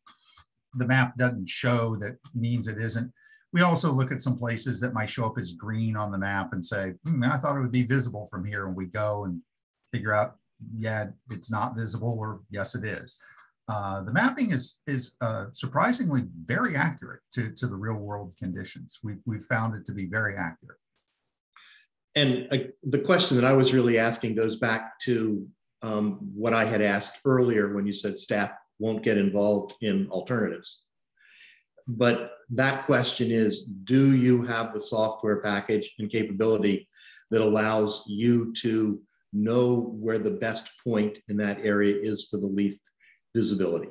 the map doesn't show that means it isn't. We also look at some places that might show up as green on the map and say, I thought it would be visible from here. And we go and figure out, yeah, it's not visible, or yes, it is. The mapping is surprisingly very accurate to the real world conditions. We've found it to be very accurate. And the question that I was really asking goes back to what I had asked earlier when you said staff won't get involved in alternatives. But that question is, do you have the software package and capability that allows you to know where the best point in that area is for the least visibility?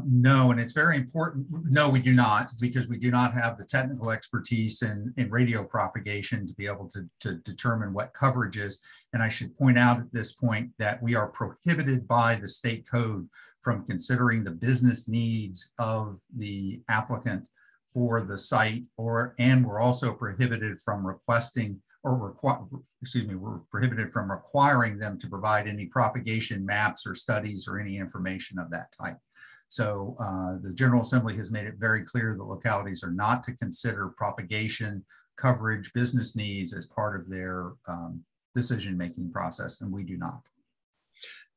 No, and it's very important. No, we do not, because we do not have the technical expertise in radio propagation to be able to determine what coverage is. And I should point out at this point that we are prohibited by the state code from considering the business needs of the applicant for the site, and we're also prohibited from requesting we're prohibited from requiring them to provide any propagation maps or studies or any information of that type. So the General Assembly has made it very clear that localities are not to consider propagation, coverage, business needs as part of their decision-making process, and we do not.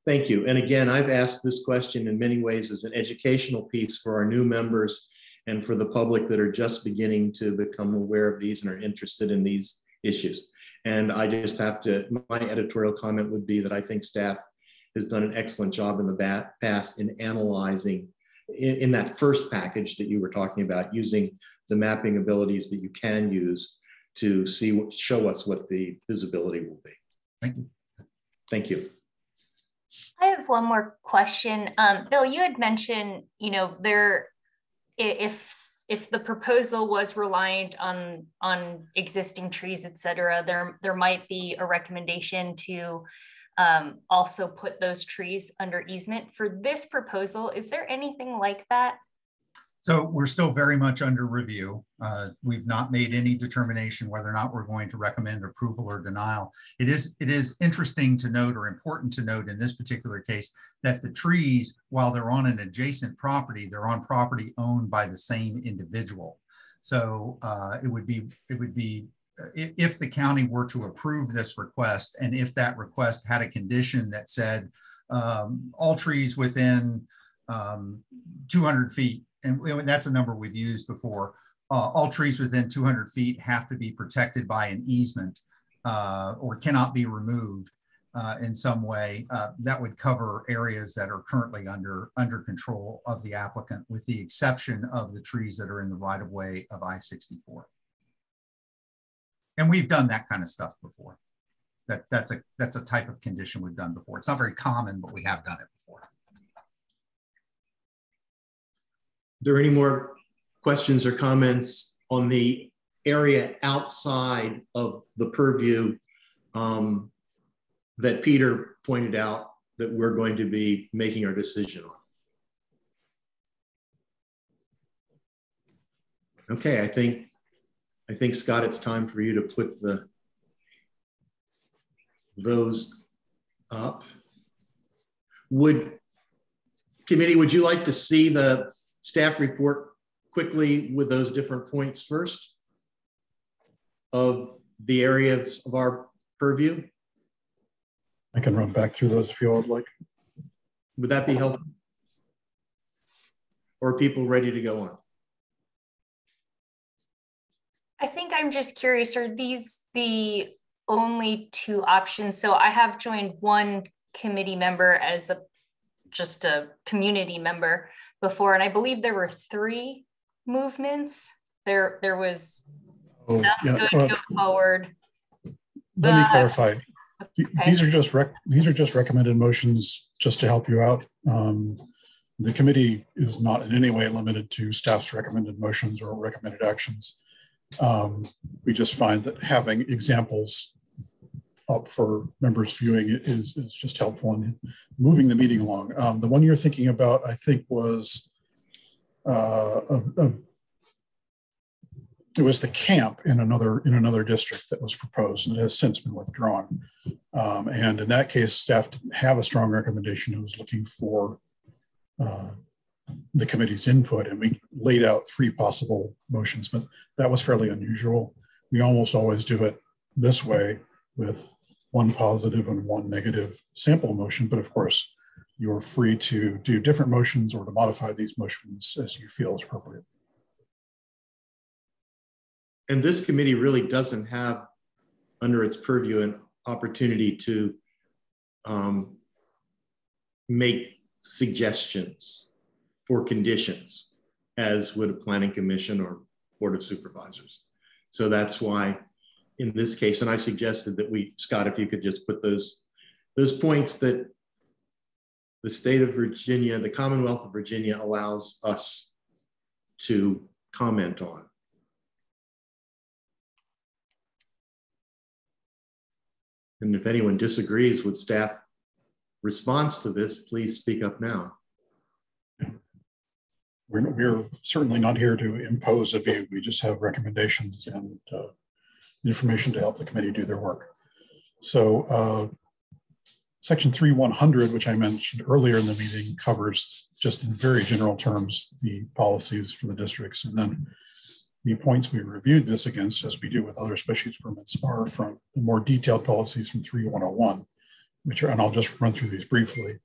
Thank you. And again, I've asked this question in many ways as an educational piece for our new members and for the public that are just beginning to become aware of these and are interested in these issues. And I just have to, my editorial comment would be that I think staff has done an excellent job in the past in analyzing in that first package that you were talking about, using the mapping abilities that you can use to show us what the visibility will be. Thank you. Thank you. I have one more question. Bill, you had mentioned, if the proposal was reliant on existing trees, et cetera, there might be a recommendation to also put those trees under easement. For this proposal, is there anything like that? So we're still very much under review. We've not made any determination whether or not we're going to recommend approval or denial. It is interesting to note, or important to note in this particular case, that the trees, while they're on an adjacent property, they're on property owned by the same individual. So it would be if the county were to approve this request, and if that request had a condition that said all trees within 200 feet, and that's a number we've used before, all trees within 200 feet have to be protected by an easement or cannot be removed in some way, that would cover areas that are currently under control of the applicant, with the exception of the trees that are in the right-of-way of I-64. And we've done that kind of stuff before. That's a type of condition we've done before. It's not very common, but we have done it before. Are there any more questions or comments on the area outside of the purview that Peter pointed out that we're going to be making our decision on? Okay, I think Scott, it's time for you to put the those up. Committee, would you like to see the staff report quickly with those different points first of the areas of our purview? I can run back through those if you would like. Would that be helpful? Or are people ready to go on? I think I'm just curious, are these the only two options? So I have joined one committee member as just a community member before, and I believe there were 3 movements. There was, sounds good, go forward. Let me clarify. Okay. These are just recommended motions just to help you out. The committee is not in any way limited to staff's recommended motions or recommended actions. We just find that having examples up for members viewing it is just helpful in moving the meeting along. The one you're thinking about, I think, was it was the camp in another district that was proposed, and it has since been withdrawn. And in that case, staff didn't have a strong recommendation. It was looking for the committee's input, and we laid out 3 possible motions, but that was fairly unusual. We almost always do it this way with 1 positive and 1 negative sample motion, but of course, you're free to do different motions or to modify these motions as you feel is appropriate. And this committee really doesn't have under its purview an opportunity to make suggestions for conditions as would a planning commission or board of supervisors. So that's why in this case, and I suggested that Scott, if you could just put those points that the state of Virginia, the Commonwealth of Virginia allows us to comment on. And if anyone disagrees with staff response to this, please speak up now. We're certainly not here to impose a view. We just have recommendations and information to help the committee do their work. So section 3.100, which I mentioned earlier in the meeting, covers just in very general terms the policies for the districts. And then the points we reviewed this against, as we do with other special use permits, are from the more detailed policies from 3.101, which are, and I'll just run through these briefly.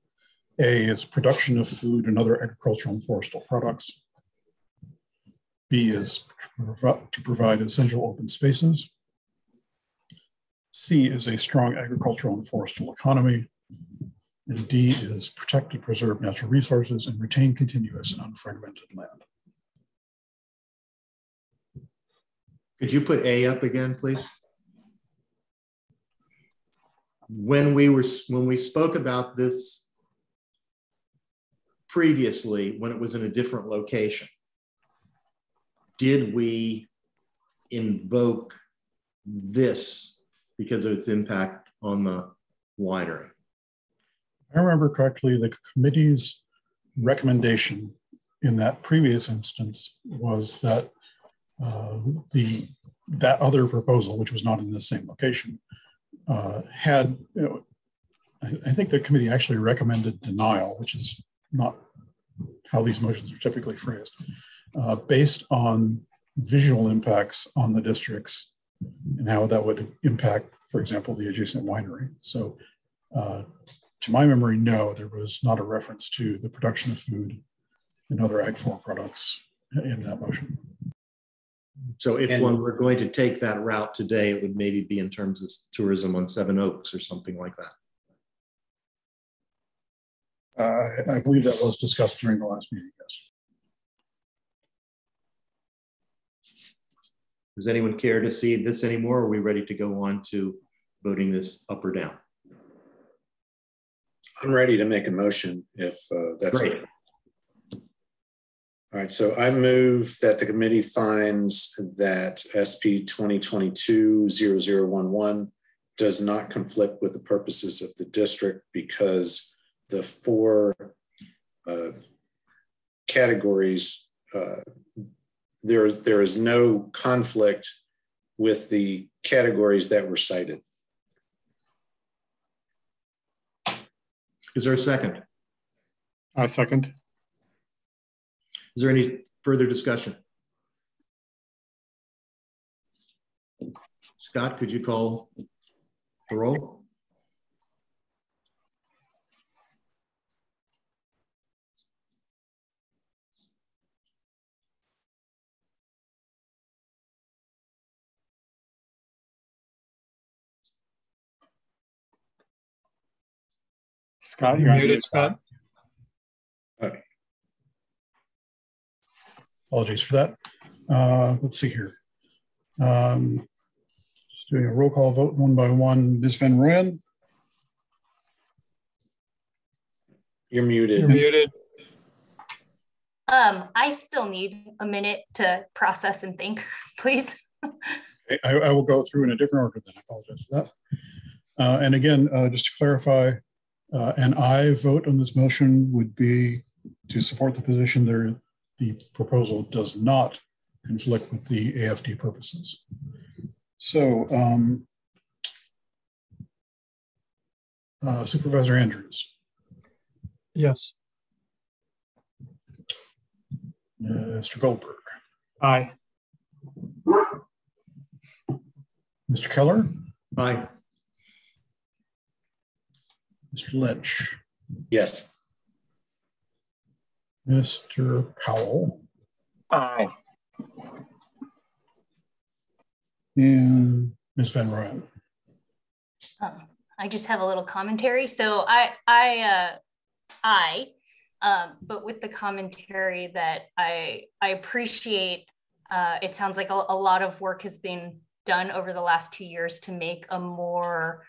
A is production of food and other agricultural and forestal products. B is to provide essential open spaces. C is a strong agricultural and forestal economy. And D is protect and preserve natural resources and retain continuous and unfragmented land. Could you put A up again, please? When we spoke about this previously, when it was in a different location, did we invoke this because of its impact on the winery? If I remember correctly, the committee's recommendation in that previous instance was that that other proposal, which was not in the same location, had, I think the committee actually recommended denial, which is not how these motions are typically phrased, based on visual impacts on the districts and how that would impact, for example, the adjacent winery. So to my memory, no, there was not a reference to the production of food and other ag form products in that motion. So if one were going to take that route today, it would maybe be in terms of tourism on Seven Oaks or something like that. I believe that was discussed during the last meeting, yes. Does anyone care to see this anymore? Or are we ready to go on to voting this up or down? I'm ready to make a motion if that's great. Okay. All right, so I move that the committee finds that SP 2022-0011 does not conflict with the purposes of the district because the 4 categories, there is no conflict with the categories that were cited. Is there a second? I second. Is there any further discussion? Scott, could you call the roll? Scott, you're muted, Scott. Okay. Apologies for that. Let's see here. Just doing a roll call vote one by one. Ms. Van Rooyen? You're muted. You're muted. I still need a minute to process and think, please. Okay, I will go through in a different order then. I apologize for that. And again, just to clarify, an aye vote on this motion would be to support the position there. The proposal does not conflict with the AFD purposes. So Supervisor Andrews. Yes. Mr. Goldberg. Aye. Mr. Keller. Aye. Mr. Lynch. Yes. Mr. Powell. Aye. And Ms. Van Rooyen. I just have a little commentary. So but with the commentary that I appreciate, it sounds like a lot of work has been done over the last 2 years to make a more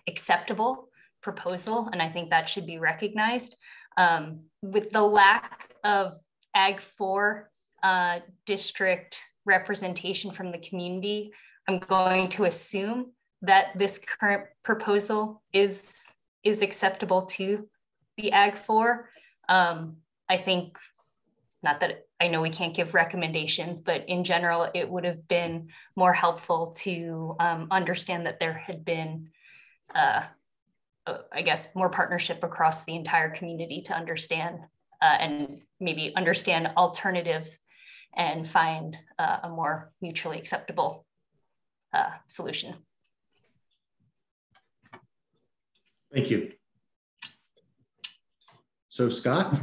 acceptable proposal. And I think that should be recognized. With the lack of Ag 4 district representation from the community, I'm going to assume that this current proposal is acceptable to the Ag 4. I think, not that I know we can't give recommendations, but in general, it would have been more helpful to understand that there had been, I guess, more partnership across the entire community to understand and maybe understand alternatives and find a more mutually acceptable solution. Thank you. So Scott?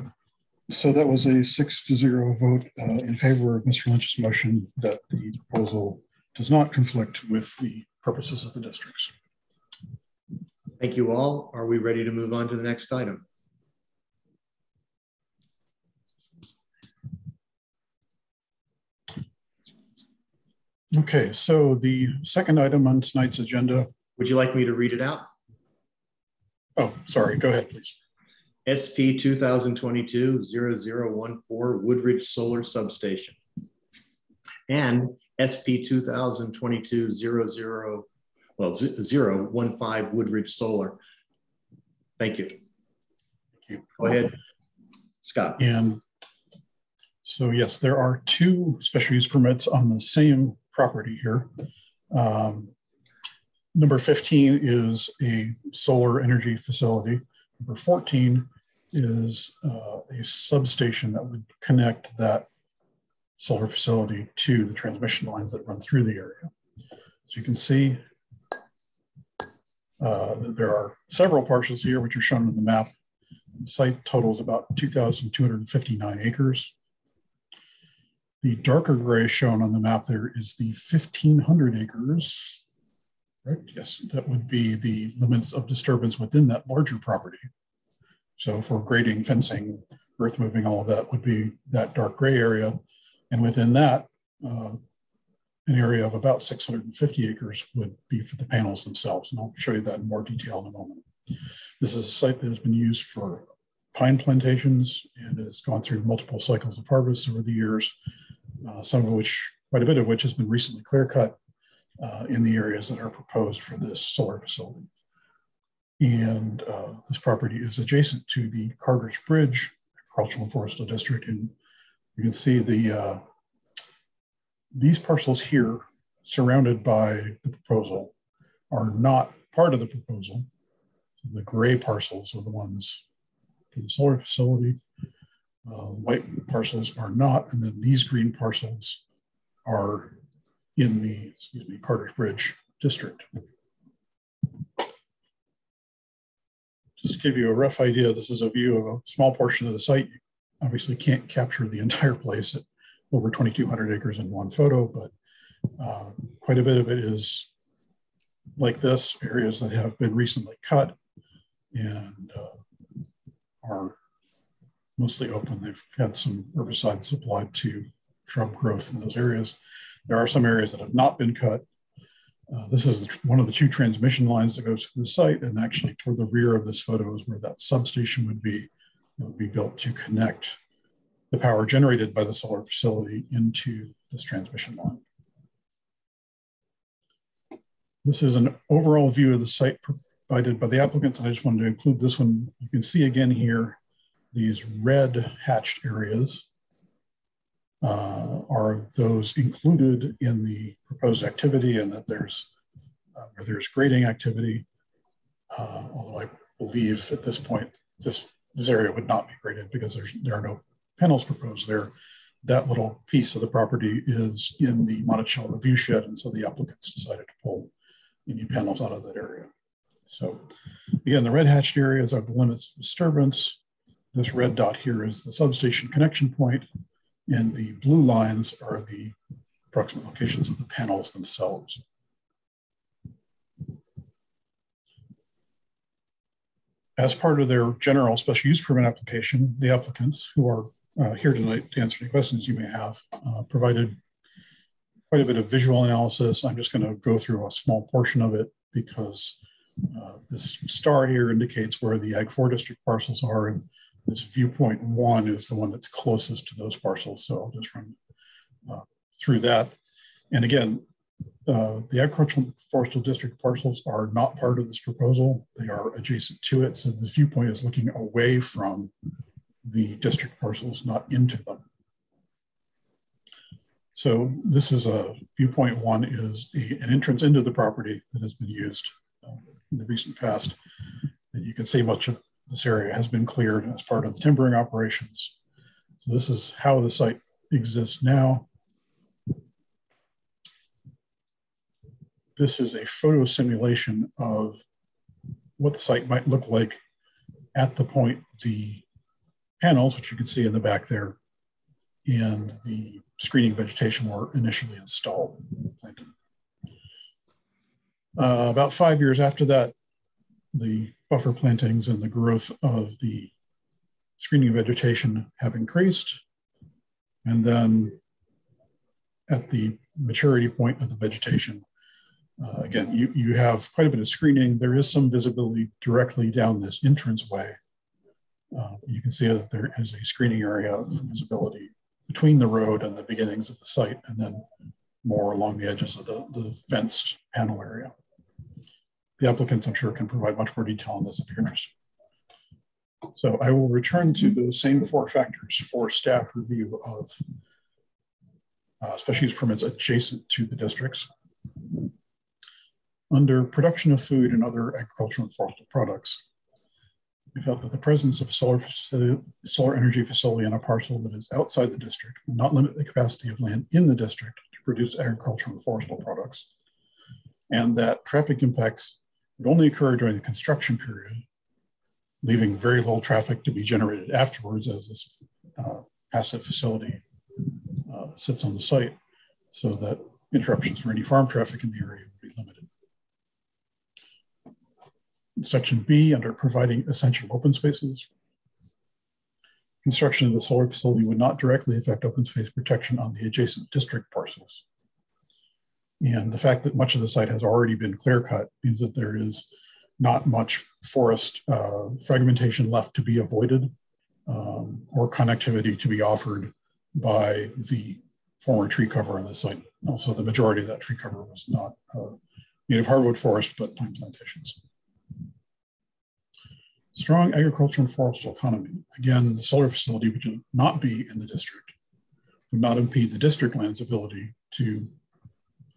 So that was a 6-0 vote in favor of Mr. Lynch's motion that the proposal does not conflict with the purposes of the districts. Thank you all. Are we ready to move on to the next item? Okay, so the second item on tonight's agenda. Would you like me to read it out? Oh, sorry, go ahead, please. SP 2022-0014 Woodridge Solar Substation and SP 2022-015 Woodridge Solar. Thank you. Go ahead, Scott. And so yes, there are two special use permits on the same property here. Number 15 is a solar energy facility. Number 14 is a substation that would connect that solar facility to the transmission lines that run through the area. As you can see, there are several parcels here which are shown on the map. The site totals about 2,259 acres. The darker gray shown on the map there is the 1,500 acres. Right? Yes, that would be the limits of disturbance within that larger property. So for grading, fencing, earth moving, all of that would be that dark gray area. And within that, an area of about 650 acres would be for the panels themselves. And I'll show you that in more detail in a moment. This is a site that has been used for pine plantations and has gone through multiple cycles of harvests over the years, some of which, quite a bit of which has been recently clear cut in the areas that are proposed for this solar facility. And this property is adjacent to the Carter's Bridge, Agricultural and Forestral District. And you can see these parcels here surrounded by the proposal are not part of the proposal. The gray parcels are the ones for the solar facility. White parcels are not, and then these green parcels are in the, Carter's Bridge district. Just to give you a rough idea, this is a view of a small portion of the site. You obviously can't capture the entire place at over 2,200 acres in one photo, but quite a bit of it is like this, areas that have been recently cut and are mostly open. They've had some herbicides applied to shrub growth in those areas. There are some areas that have not been cut. This is one of the two transmission lines that goes to the site, and actually toward the rear of this photo is where that substation would be. It would be built to connect the power generated by the solar facility into this transmission line. This is an overall view of the site provided by the applicants, and I just wanted to include this one. You can see again here, these red hatched areas are those included in the proposed activity, and that there's where there's grading activity, although I believe at this point this area would not be graded because there are no panels proposed there. That little piece of the property is in the Monticello viewshed, and so the applicants decided to pull any panels out of that area. So again, the red hatched areas are the limits of disturbance. This red dot here is the substation connection point, and the blue lines are the approximate locations of the panels themselves. As part of their general special use permit application, the applicants, who are here tonight to answer any questions you may have, provided quite a bit of visual analysis. I'm just going to go through a small portion of it because this star here indicates where the Ag 4 district parcels are, and this viewpoint 1 is the one that's closest to those parcels. So I'll just run through that. And again, the Agricultural Forestral District parcels are not part of this proposal. They are adjacent to it. So the viewpoint is looking away from the district parcels, not into them. So this is a viewpoint 1 is an entrance into the property that has been used in the recent past. And you can see much of this area has been cleared as part of the timbering operations. So this is how the site exists now. This is a photo simulation of what the site might look like at the point the panels, which you can see in the back there, and the screening vegetation were initially installed. About 5 years after that, the buffer plantings and the growth of the screening vegetation have increased. And then at the maturity point of the vegetation, again, you have quite a bit of screening. There is some visibility directly down this entranceway. You can see that there is a screening area of visibility between the road and the beginnings of the site, and then more along the edges of the fenced panel area. The applicants, I'm sure, can provide much more detail on this if you're interested. So I will return to the same 4 factors for staff review of special use permits adjacent to the districts. Under production of food and other agricultural and forestal products, we felt that the presence of a solar energy facility on a parcel that is outside the district will not limit the capacity of land in the district to produce agricultural and forestal products, and that traffic impacts would only occur during the construction period, leaving very little traffic to be generated afterwards as this passive facility sits on the site, so that interruptions for any farm traffic in the area would be limited. Section B, under providing essential open spaces, construction of the solar facility would not directly affect open space protection on the adjacent district parcels. And the fact that much of the site has already been clear cut means that there is not much forest fragmentation left to be avoided or connectivity to be offered by the former tree cover on the site. Also, the majority of that tree cover was not native hardwood forest, but pine plantations. Strong agricultural and forestal economy. Again, the solar facility would not be in the district, would not impede the district land's ability to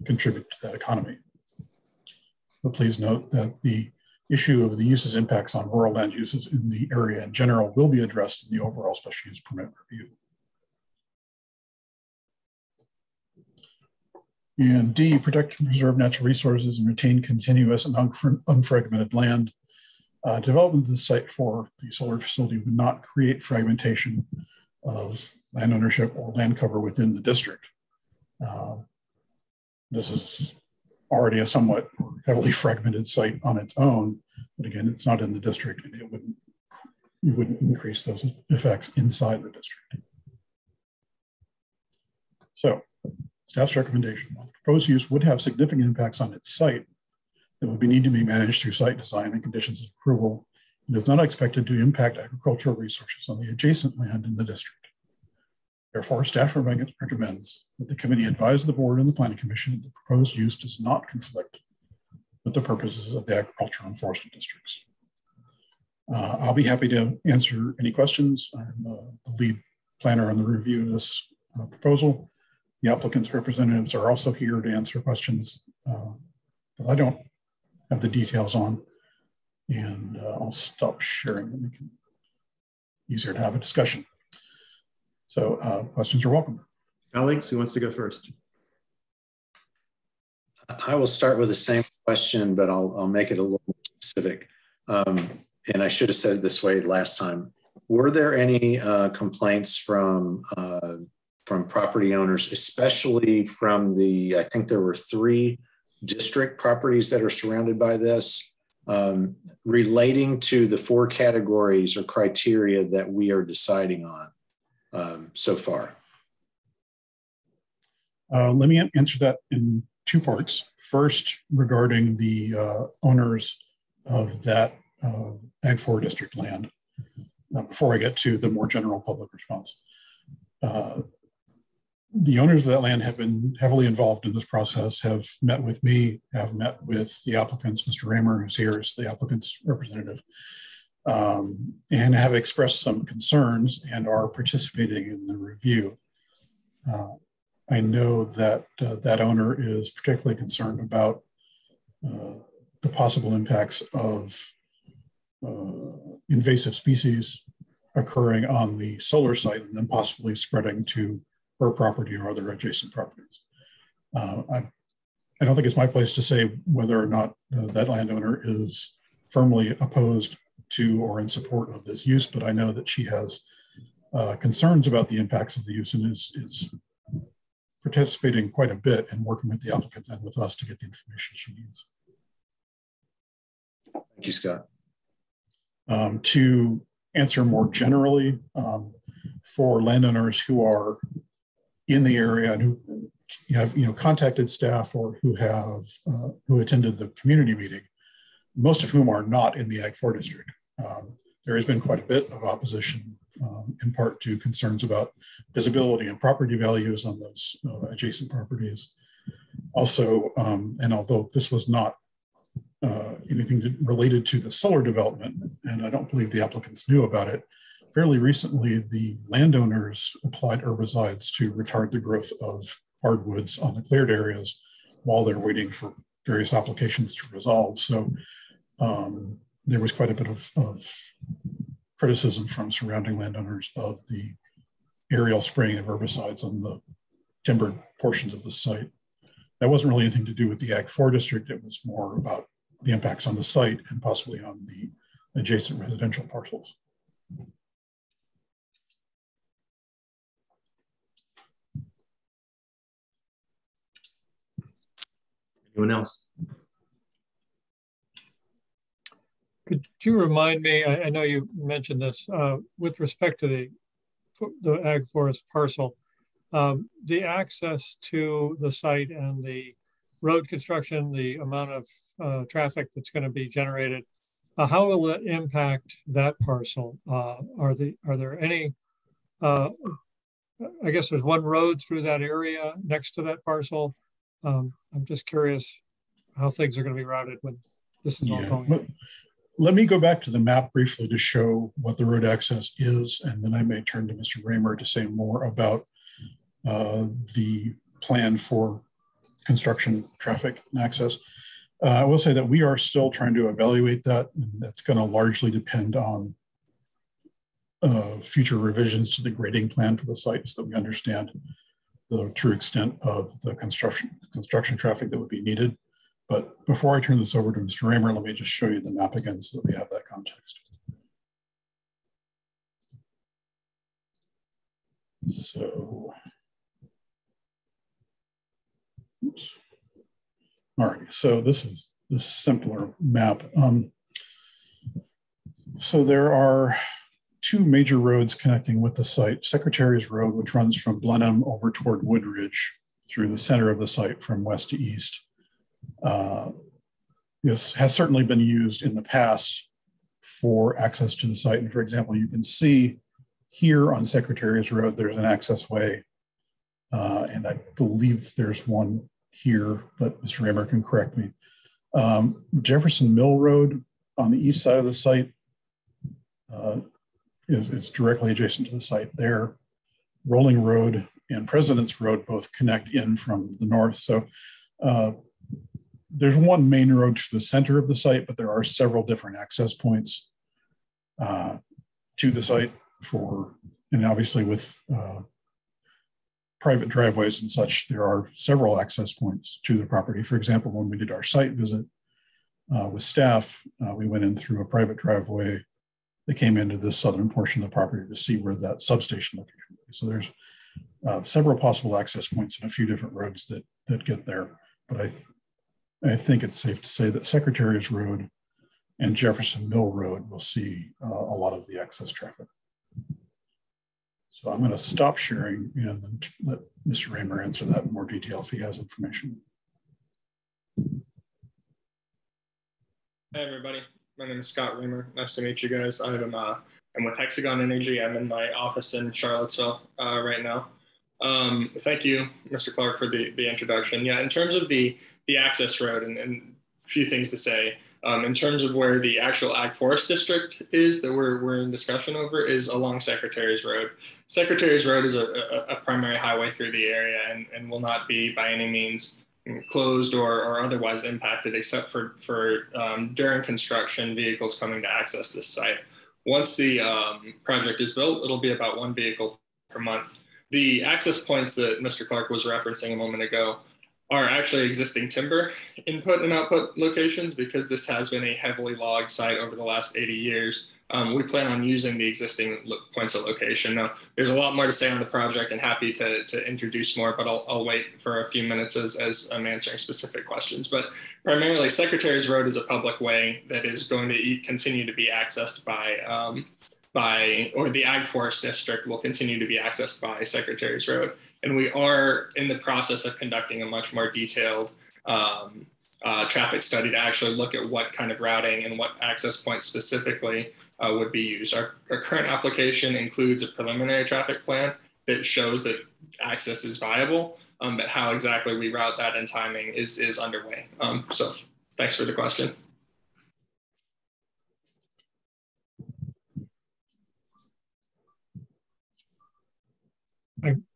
contribute to that economy. But please note that the issue of the use's impacts on rural land uses in the area in general will be addressed in the overall special use permit review. And D, protect and preserve natural resources and retain continuous and unfragmented land. Development of the site for the solar facility would not create fragmentation of land ownership or land cover within the district. This is already a somewhat heavily fragmented site on its own, but again, it's not in the district, and you wouldn't increase those effects inside the district. So, staff's recommendation: while the proposed use would have significant impacts on its site that would need to be managed through site design and conditions of approval, it is not expected to impact agricultural resources on the adjacent land in the district. Therefore, staff recommends that the committee advise the board and the planning commission that the proposed use does not conflict with the purposes of the agricultural and forestal districts. I'll be happy to answer any questions. I'm the lead planner on the review of this proposal. The applicant's representatives are also here to answer questions that I don't have the details on. And I'll stop sharing and make it easier to have a discussion. So questions are welcome. Alex, who wants to go first? I will start with the same question, but I'll make it a little more specific. And I should have said it this way last time. Were there any complaints from property owners, especially from the, I think there were 3 district properties that are surrounded by this, relating to the 4 categories or criteria that we are deciding on so far? Let me answer that in 2 parts. First, regarding the owners of that Ag 4 district land, before I get to the more general public response. The owners of that land have been heavily involved in this process, have met with me, have met with the applicants, Mr. Raymer, who's here as the applicant's representative, and have expressed some concerns and are participating in the review. I know that that owner is particularly concerned about the possible impacts of invasive species occurring on the solar site and then possibly spreading to her property or other adjacent properties. I don't think it's my place to say whether or not that landowner is firmly opposed to or in support of this use, but I know that she has concerns about the impacts of the use and is participating quite a bit and working with the applicant and with us to get the information she needs. Thank you, Scott. To answer more generally, for landowners who are in the area and who have contacted staff or who have who attended the community meeting, most of whom are not in the Ag 4 district. There has been quite a bit of opposition, in part to concerns about visibility and property values on those adjacent properties. Also, and although this was not anything related to the solar development, and I don't believe the applicants knew about it, fairly recently the landowners applied herbicides to retard the growth of hardwoods on the cleared areas while they're waiting for various applications to resolve. So there was quite a bit of criticism from surrounding landowners of the aerial spraying of herbicides on the timbered portions of the site. That wasn't really anything to do with the Ag 4 district. It was more about the impacts on the site and possibly on the adjacent residential parcels. Anyone else? Could you remind me, I know you mentioned this, with respect to the ag forest parcel, the access to the site and the road construction, the amount of traffic that's going to be generated, how will it impact that parcel? Are there any, I guess there's one road through that area next to that parcel. I'm just curious how things are going to be routed when this is all going on. Let me go back to the map briefly to show what the road access is, and then I may turn to Mr. Raymer to say more about the plan for construction, traffic, and access. I will say that we are still trying to evaluate that, and that's going to largely depend on future revisions to the grading plan for the site, so that we understand the true extent of the construction traffic that would be needed. But before I turn this over to Mr. Raymer, let me just show you the map again so that we have that context. So, oops. All right, so this is the simpler map. So there are two major roads connecting with the site. Secretary's Road, which runs from Blenheim over toward Woodridge through the center of the site from west to east. This has certainly been used in the past for access to the site. And for example, you can see here on Secretary's Road, there's an access way. And I believe there's one here, but Mr. Raymer can correct me. Jefferson Mill Road on the east side of the site is directly adjacent to the site there. Rolling Road and President's Road both connect in from the north. So there's one main road to the center of the site, but there are several different access points to the site and obviously with private driveways and such, there are several access points to the property. For example, when we did our site visit with staff, we went in through a private driveway that came into this southern portion of the property to see where that substation location is. So there's several possible access points and a few different roads that get there. But I think it's safe to say that Secretary's Road and Jefferson Mill Road will see a lot of the access traffic. So I'm going to stop sharing and then let Mr. Raymer answer that in more detail if he has information. Hey everybody, my name is Scott Raymer. Nice to meet you guys. I'm with Hexagon Energy. I'm in my office in Charlottesville right now. Thank you, Mr. Clark, for the introduction. Yeah, in terms of the access road and a few things to say. In terms of where the actual Ag Forest District is that we're in discussion over is along Secretary's Road. Secretary's Road is a primary highway through the area and will not be by any means closed or otherwise impacted except for during construction vehicles coming to access this site. Once the project is built, it'll be about one vehicle per month. The access points that Mr. Clark was referencing a moment ago are actually existing timber input and output locations because this has been a heavily logged site over the last 80 years. We plan on using the existing points of location. Now, there's a lot more to say on the project and happy to introduce more, but I'll wait for a few minutes as I'm answering specific questions. But primarily, Secretary's Road is a public way that is going to continue to be accessed or the Ag Forest District will continue to be accessed by Secretary's Road. And we are in the process of conducting a much more detailed traffic study to actually look at what kind of routing and what access points specifically would be used. Our current application includes a preliminary traffic plan that shows that access is viable, but how exactly we route that and timing is underway. So thanks for the question.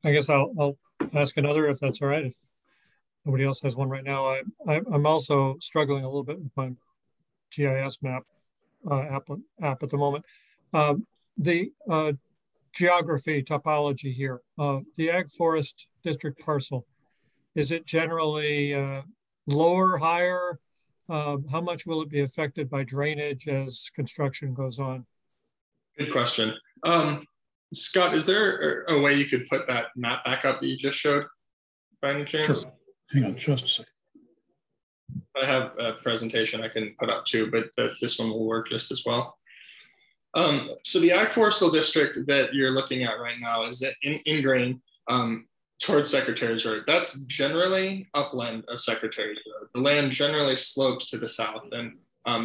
I guess I'll ask another if that's all right. If nobody else has one right now, I'm also struggling a little bit with my GIS map app at the moment. The geography topology here, the Ag Forest District parcel, is it generally lower, higher? How much will it be affected by drainage as construction goes on? Good question. Scott, is there a way you could put that map back up that you just showed by any chance? Sure. Hang on just a second. I have a presentation I can put up too, but this one will work just as well. So the Ag Forestal District that you're looking at right now is in green towards Secretary's Road. That's generally upland of Secretary's Road. The land generally slopes to the south, and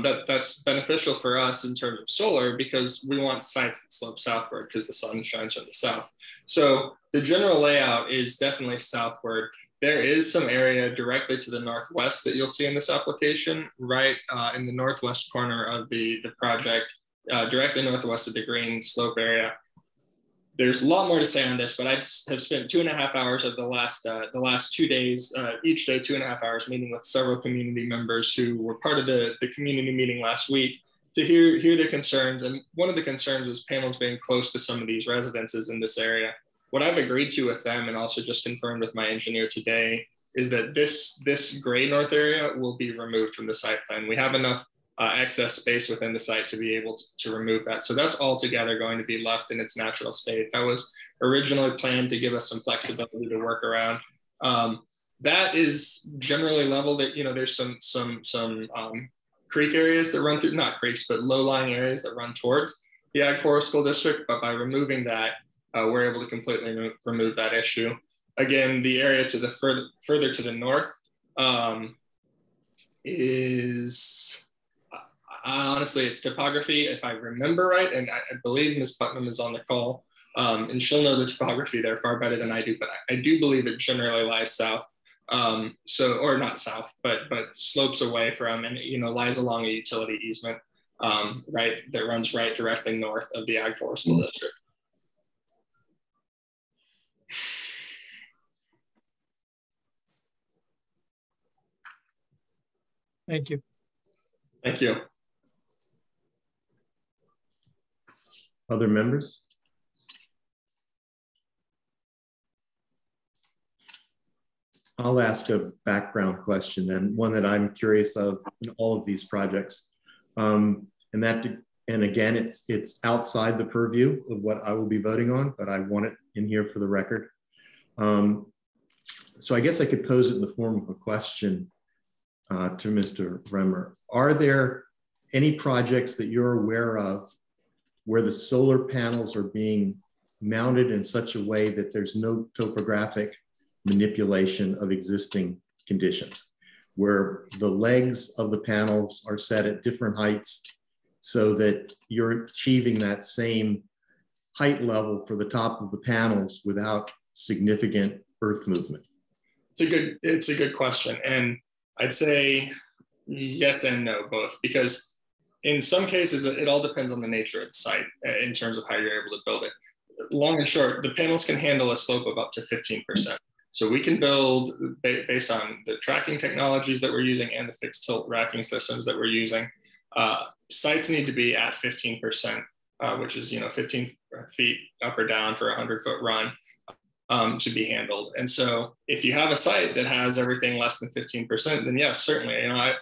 that's beneficial for us in terms of solar because we want sites that slope southward because the sun shines from the south. So the general layout is definitely southward. There is some area directly to the northwest that you'll see in this application, right in the northwest corner of the project, directly northwest of the green slope area. there's a lot more to say on this, but I have spent 2.5 hours of the last 2 days, each day 2.5 hours, meeting with several community members who were part of the community meeting last week to hear their concerns. And one of the concerns was panels being close to some of these residences in this area. What I've agreed to with them, and also just confirmed with my engineer today, is that this gray north area will be removed from the site plan. We have enough excess space within the site to be able to remove that. So that's altogether going to be left in its natural state. That was originally planned to give us some flexibility to work around. That is generally level. That, you know, there's some creek areas that run through, not creeks, but low-lying areas that run towards the Ag Forestral District. But by removing that, we're able to completely remove that issue. Again, the area to the further to the north is, honestly, it's topography, if I remember right, and I believe Ms. Putnam is on the call, and she'll know the topography there far better than I do, but I do believe it generally lies south. Or not south, but slopes away from, and, you know, lies along a utility easement, right, that runs right directly north of the Ag Forestral District. Thank you. Thank you. Other members? I'll ask a background question then, one that I'm curious of in all of these projects. And again, it's outside the purview of what I will be voting on, but I want it in here for the record. So I guess I could pose it in the form of a question to Mr. Remmer. Are there any projects that you're aware of where the solar panels are being mounted in such a way that there's no topographic manipulation of existing conditions, where the legs of the panels are set at different heights so that you're achieving that same height level for the top of the panels without significant earth movement? It's a good question. And I'd say yes and no, both, because in some cases, it all depends on the nature of the site in terms of how you're able to build it. Long and short, the panels can handle a slope of up to 15%. So we can build based on the tracking technologies that we're using and the fixed tilt racking systems that we're using. Sites need to be at 15%, which is, you know, 15 feet up or down for a 100-foot run to be handled. And so if you have a site that has everything less than 15%, then yes, certainly. You know,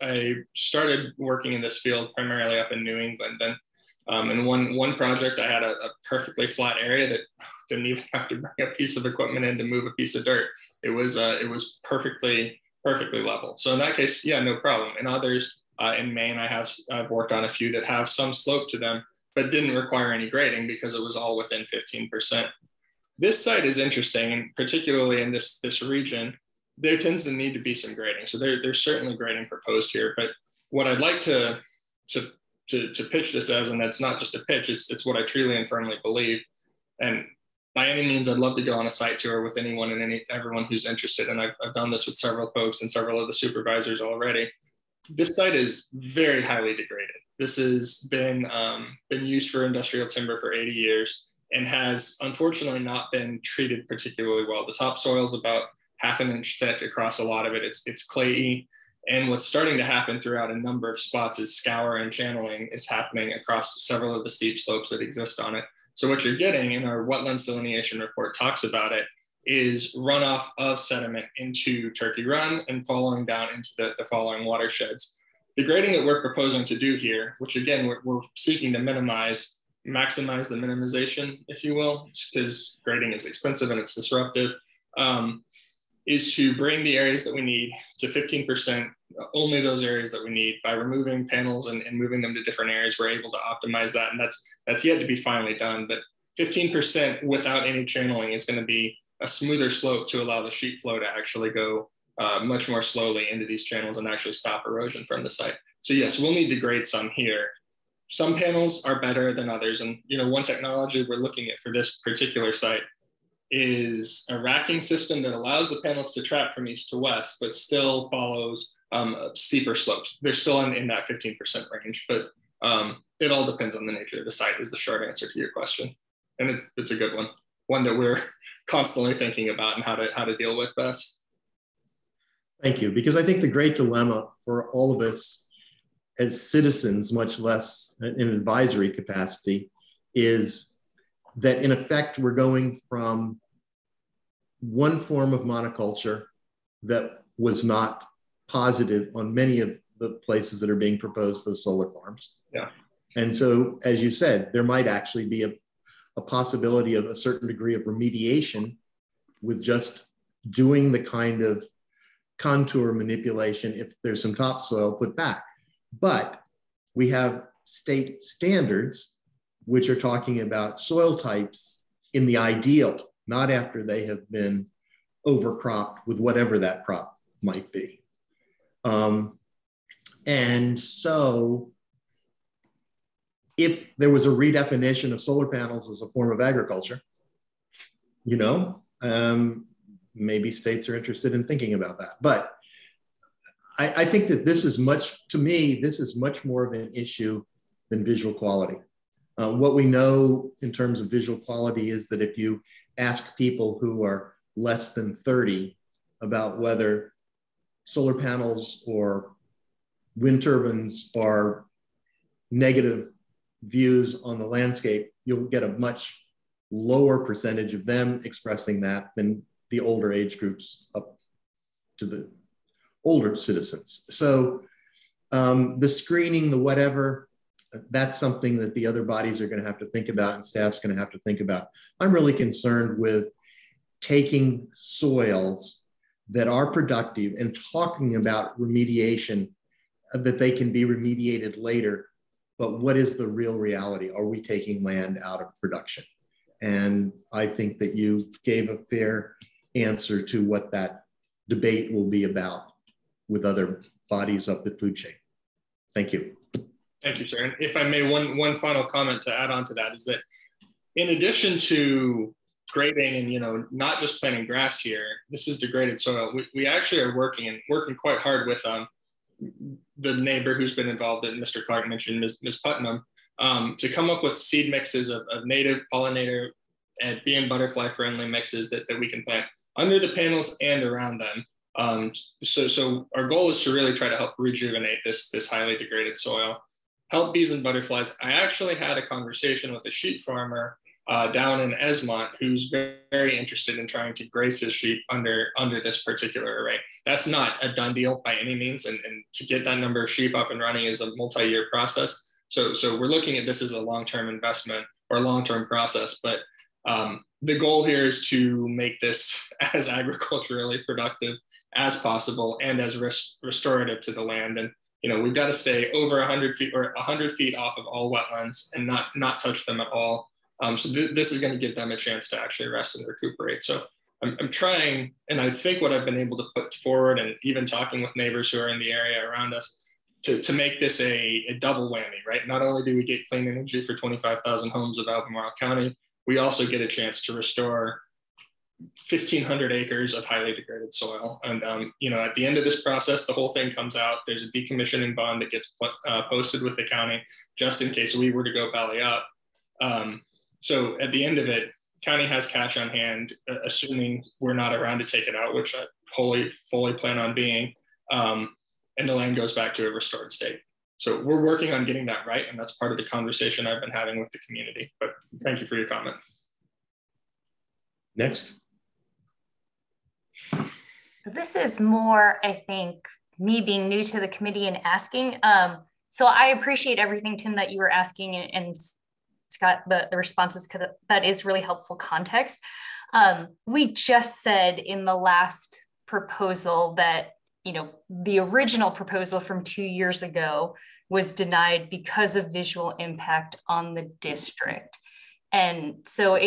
I started working in this field primarily up in New England, and in one project I had a perfectly flat area that didn't even have to bring a piece of equipment in to move a piece of dirt. It was perfectly level. So in that case, yeah, no problem. In others, in Maine, I've worked on a few that have some slope to them, but didn't require any grading because it was all within 15%. This site is interesting, and particularly in this region, there tends to need to be some grading. So there's certainly grading proposed here. But what I'd like to pitch this as, and that's not just a pitch, it's what I truly and firmly believe. And by any means, I'd love to go on a site tour with anyone and everyone who's interested. And I've done this with several folks and several of the supervisors already. This site is very highly degraded. This has been used for industrial timber for 80 years and has unfortunately not been treated particularly well. The topsoil is about 1/2 inch thick across a lot of it. It's clayey. And what's starting to happen throughout a number of spots is scour and channeling is happening across several of the steep slopes that exist on it. So what you're getting, in our wetlands delineation report talks about it, is runoff of sediment into Turkey Run and following down into the following watersheds. The grading that we're proposing to do here, which again, we're seeking to maximize the minimization, if you will, because grading is expensive and it's disruptive, is to bring the areas that we need to 15%, only those areas that we need. By removing panels and moving them to different areas, we're able to optimize that. And that's yet to be finally done. But 15% without any channeling is going to be a smoother slope to allow the sheet flow to actually go much more slowly into these channels and actually stop erosion from the site. So yes, we'll need to grade some here. Some panels are better than others. And, you know, one technology we're looking at for this particular site is a racking system that allows the panels to track from east to west, but still follows steeper slopes. They're still in that 15% range, but it all depends on the nature of the site is the short answer to your question. and it's a good one that we're constantly thinking about and how to deal with best. Thank you, because I think the great dilemma for all of us as citizens, much less in advisory capacity, is that in effect, we're going from one form of monoculture that was not positive on many of the places that are being proposed for the solar farms. Yeah. And so, as you said, there might actually be a possibility of a certain degree of remediation with just doing the kind of contour manipulation if there's some topsoil put back. But we have state standards which are talking about soil types in the ideal, not after they have been overcropped with whatever that crop might be. And so if there was a redefinition of solar panels as a form of agriculture, you know, maybe states are interested in thinking about that. But I think that this is to me, this is much more of an issue than visual quality. What we know in terms of visual quality is that if you ask people who are less than 30 about whether solar panels or wind turbines are negative views on the landscape, you'll get a much lower percentage of them expressing that than the older age groups up to the older citizens. So the screening, the whatever, that's something that the other bodies are going to have to think about and staff's going to have to think about. I'm really concerned with taking soils that are productive and talking about remediation, that they can be remediated later. But what is the real reality? Are we taking land out of production? And I think that you gave a fair answer to what that debate will be about with other bodies up the food chain. Thank you. Thank you, sir. And if I may, one final comment to add on to that is that in addition to grading and, you know, not just planting grass here, this is degraded soil. We actually are working quite hard with the neighbor who's been involved, and Mr. Clark mentioned Ms. Putnam, to come up with seed mixes of native pollinator and bee and butterfly friendly mixes that we can plant under the panels and around them. So our goal is to really try to help rejuvenate this highly degraded soil, help bees and butterflies. I actually had a conversation with a sheep farmer down in Esmont who's very interested in trying to graze his sheep under this particular array. That's not a done deal by any means, and to get that number of sheep up and running is a multi-year process. So we're looking at this as a long-term investment or a long-term process, but the goal here is to make this as agriculturally productive as possible and as restorative to the land. And, you know, we've got to stay over 100 feet or 100 feet off of all wetlands and not touch them at all. So this is going to give them a chance to actually rest and recuperate. So I'm trying, and I think what I've been able to put forward, and even talking with neighbors who are in the area around us, to make this a double whammy, right? Not only do we get clean energy for 25,000 homes of Albemarle County, we also get a chance to restore 1,500 acres of highly degraded soil. And, you know, at the end of this process, the whole thing comes out. There's a decommissioning bond that gets posted with the county just in case we were to go belly up. So at the end of it, county has cash on hand, assuming we're not around to take it out, which I fully plan on being, and the land goes back to a restored state. So we're working on getting that right, and that's part of the conversation I've been having with the community. But thank you for your comment. Next. So this is more, I think, me being new to the committee and asking. So I appreciate everything, Tim, that you were asking, and Scott, the responses, because that is really helpful context. We just said in the last proposal that, you know, the original proposal from 2 years ago was denied because of visual impact on the district. And so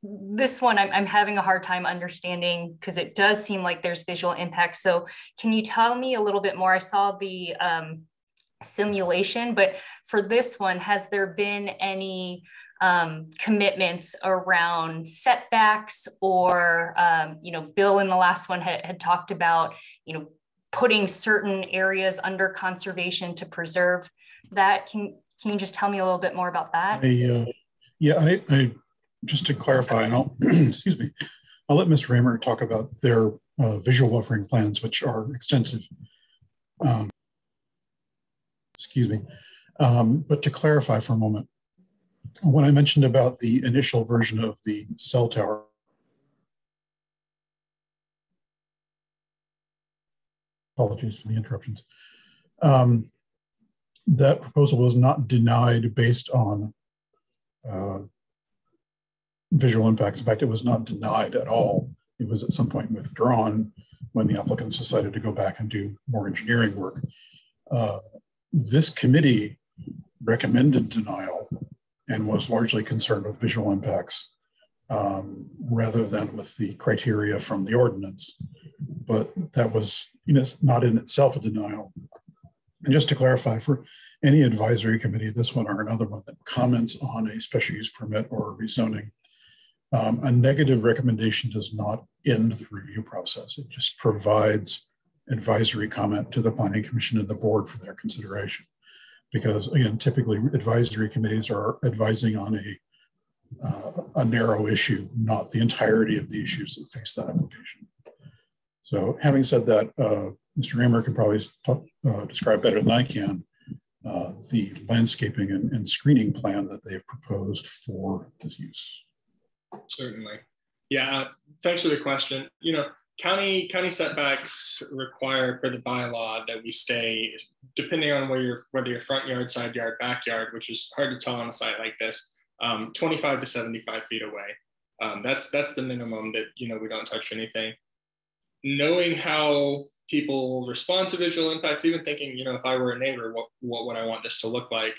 this one, I'm having a hard time understanding because it does seem like there's visual impact. So can you tell me a little bit more? I saw the simulation, but for this one, has there been any commitments around setbacks or, you know, Bill in the last one had talked about, you know, putting certain areas under conservation to preserve that. Can you just tell me a little bit more about that? I just to clarify, and I'll, excuse me, I'll let Mr. Raymer talk about their visual buffering plans, which are extensive. Excuse me. But to clarify for a moment, when I mentioned about the initial version of the cell tower, apologies for the interruptions, that proposal was not denied based on visual impacts. In fact, it was not denied at all. It was at some point withdrawn when the applicants decided to go back and do more engineering work. This committee recommended denial and was largely concerned with visual impacts rather than with the criteria from the ordinance. But that was, not in itself a denial. And just to clarify, for any advisory committee, this one or another one that comments on a special use permit or rezoning, a negative recommendation does not end the review process. It just provides advisory comment to the Planning Commission and the board for their consideration. Because again, typically advisory committees are advising on a narrow issue, not the entirety of the issues that face that application. So having said that, Mr. Raymer can probably describe better than I can the landscaping and screening plan that they've proposed for this use. Certainly. Yeah, thanks for the question. County setbacks require per the bylaw that we stay, depending on whether your front yard, side yard, backyard, which is hard to tell on a site like this, 25 to 75 feet away. That's the minimum that, we don't touch anything. Knowing how people respond to visual impacts, even thinking, if I were a neighbor, what would I want this to look like?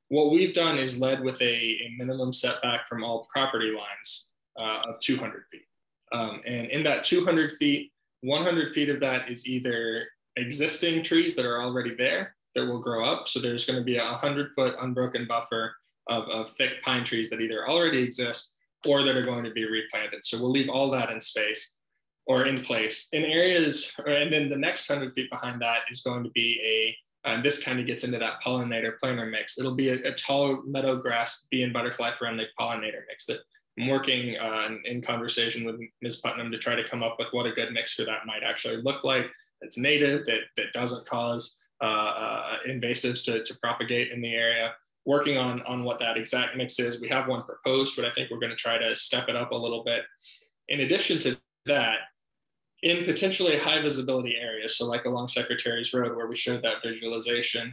What we've done is led with a minimum setback from all property lines of 200 feet. And in that 200 feet, 100 feet of that is either existing trees that are already there that will grow up. So there's going to be a 100-foot unbroken buffer of thick pine trees that either already exist or that are going to be replanted. So we'll leave all that in space or in place. In areas, and then the next 100 feet behind that is going to be and this kind of gets into that pollinator planter mix. It'll be a tall meadow grass, bee and butterfly friendly pollinator mix that I'm working in conversation with Ms. Putnam to try to come up with what a good mix for that might actually look like. That's native, that doesn't cause invasives to propagate in the area. Working on what that exact mix is. We have one proposed, but I think we're going to try to step it up a little bit. In addition to that, in potentially high visibility areas, so like along Secretary's Road where we showed that visualization,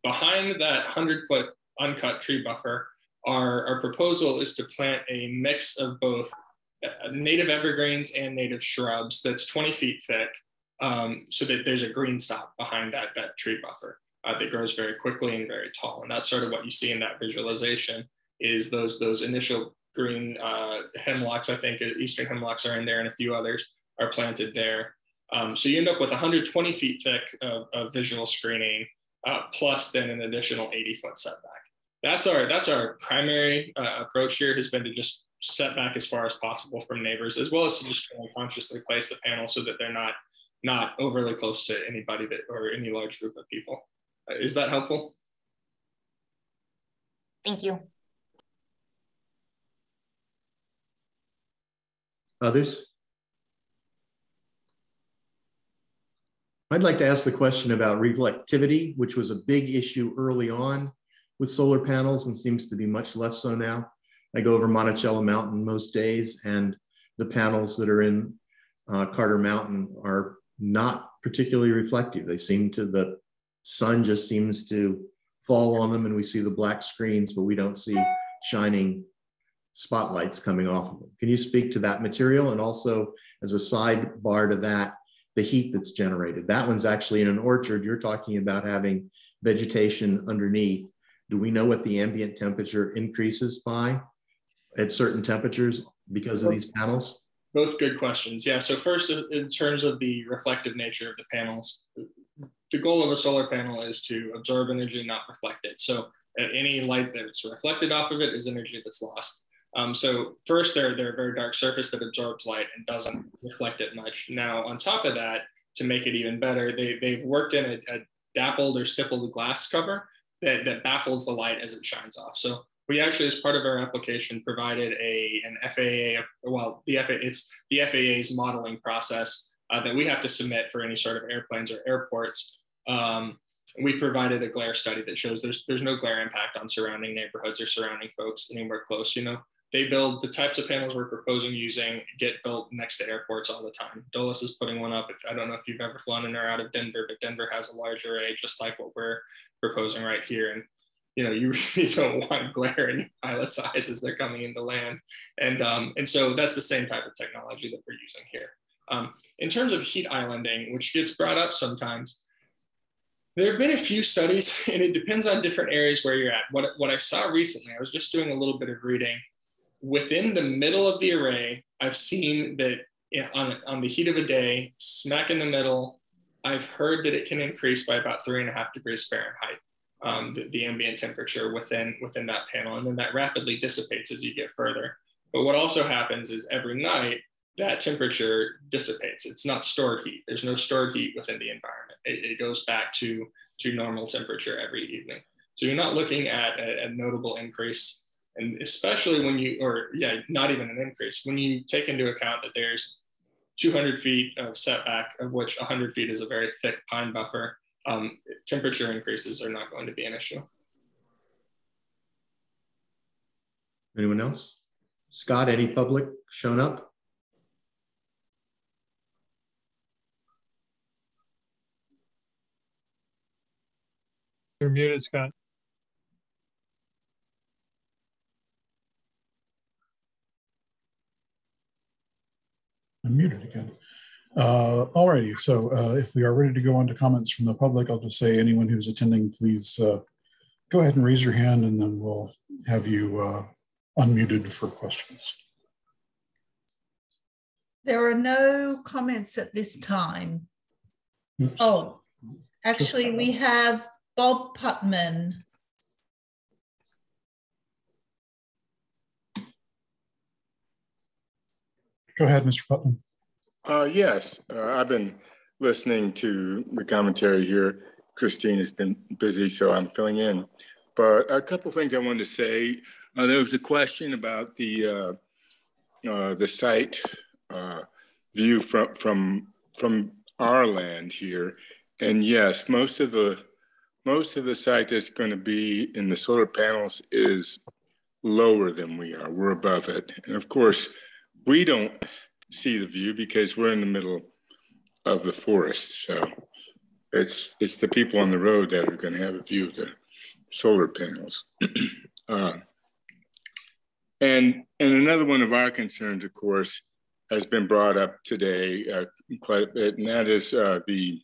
behind that 100-foot uncut tree buffer, our proposal is to plant a mix of both native evergreens and native shrubs that's 20 feet thick, so that there's a green stop behind that tree buffer that grows very quickly and very tall. And that's sort of what you see in that visualization is those initial green hemlocks. I think eastern hemlocks are in there and a few others are planted there. So you end up with 120 feet thick of visual screening, plus then an additional 80-foot setback. That's our primary approach here, has been to just set back as far as possible from neighbors, as well as to just consciously place the panel so that they're not overly close to anybody or any large group of people. Is that helpful? Thank you. Others? I'd like to ask the question about reflectivity, which was a big issue early on with solar panels and seems to be much less so now. I go over Monticello Mountain most days, and the panels that are in Carter Mountain are not particularly reflective. The sun just seems to fall on them and we see the black screens, but we don't see shining spotlights coming off of them. Can you speak to that material? And also, as a sidebar to that, the heat that's generated. That one's actually in an orchard. You're talking about having vegetation underneath. Do we know what the ambient temperature increases by at certain temperatures because of these panels? Both good questions. Yeah, so first, in terms of the reflective nature of the panels, the goal of a solar panel is to absorb energy, not reflect it. So any light that's reflected off of it is energy that's lost. So first, they're a very dark surface that absorbs light and doesn't reflect it much. Now, on top of that, to make it even better, they've worked in a dappled or stippled glass cover that baffles the light as it shines off. So We actually, as part of our application, provided an FAA, well, it's the FAA's modeling process that we have to submit for any sort of airplanes or airports. We provided a glare study that shows there's no glare impact on surrounding neighborhoods or surrounding folks anywhere close. You know, they build the types of panels we're proposing using get built next to airports all the time. Dulles is putting one up. I don't know if you've ever flown in or out of Denver, but Denver has a large array just like what we're proposing right here. And you know, you really don't want glare in your pilot's eyes as they're coming into land. And so that's the same type of technology that we're using here. In terms of heat islanding, which gets brought up sometimes, there have been a few studies, and it depends on different areas where you're at. What I saw recently, I was just doing a little bit of reading. Within the middle of the array, I've seen that on the heat of a day, smack in the middle, I've heard that it can increase by about 3.5 degrees Fahrenheit. The ambient temperature within that panel, and then that rapidly dissipates as you get further. But what also happens is every night that temperature dissipates. It's not stored heat. There's no stored heat within the environment. It goes back to normal temperature every evening. So you're not looking at a notable increase, and especially when not even an increase, when you take into account that there's 200 feet of setback, of which 100 feet is a very thick pine buffer. Temperature increases are not going to be an issue. Anyone else? Scott, any public shown up? You're muted, Scott. I'm muted again. All righty, so if we are ready to go on to comments from the public, I'll just say anyone who's attending, please go ahead and raise your hand, and then we'll have you unmuted for questions. There are no comments at this time. Oops. Oh, actually we have Bob Putman. Go ahead, Mr. Putman. Yes, I've been listening to the commentary here. Christine has been busy, so I'm filling in. But a couple of things I wanted to say. There was a question about the site view from our land here, and yes, most of the site that's going to be in the solar panels is lower than we are. We're above it, and of course, we don't see the view because we're in the middle of the forest. So it's the people on the road that are going to have a view of the solar panels. And another one of our concerns, of course, has been brought up today quite a bit, and that is the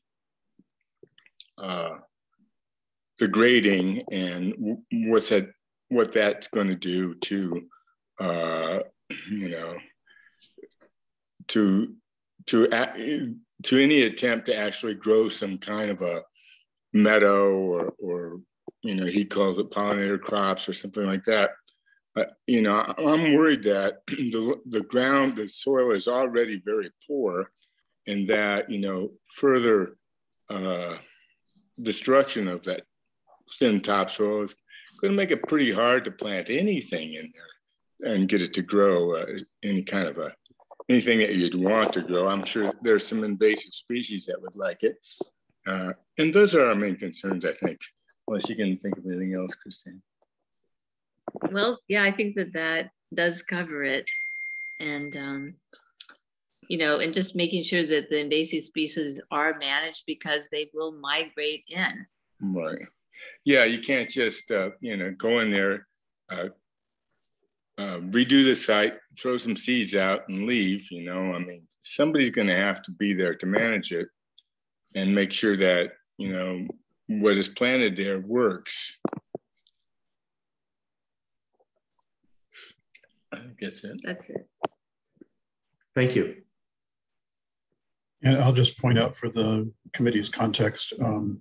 grading and what that's going to do to to any attempt to actually grow some kind of a meadow or he calls it pollinator crops or something like that. I'm worried that the soil is already very poor, and that further destruction of that thin topsoil is going to make it pretty hard to plant anything in there and get it to grow anything that you'd want to grow. I'm sure there's some invasive species that would like it. And those are our main concerns, I think, unless you can think of anything else, Christine. Well, yeah, I think that does cover it. And, and just making sure that the invasive species are managed because they will migrate in. Right. Yeah, you can't just, go in there, redo the site, throw some seeds out and leave, somebody's going to have to be there to manage it and make sure that, what is planted there works. I think that's it. That's it. Thank you. And I'll just point out for the committee's context, Bob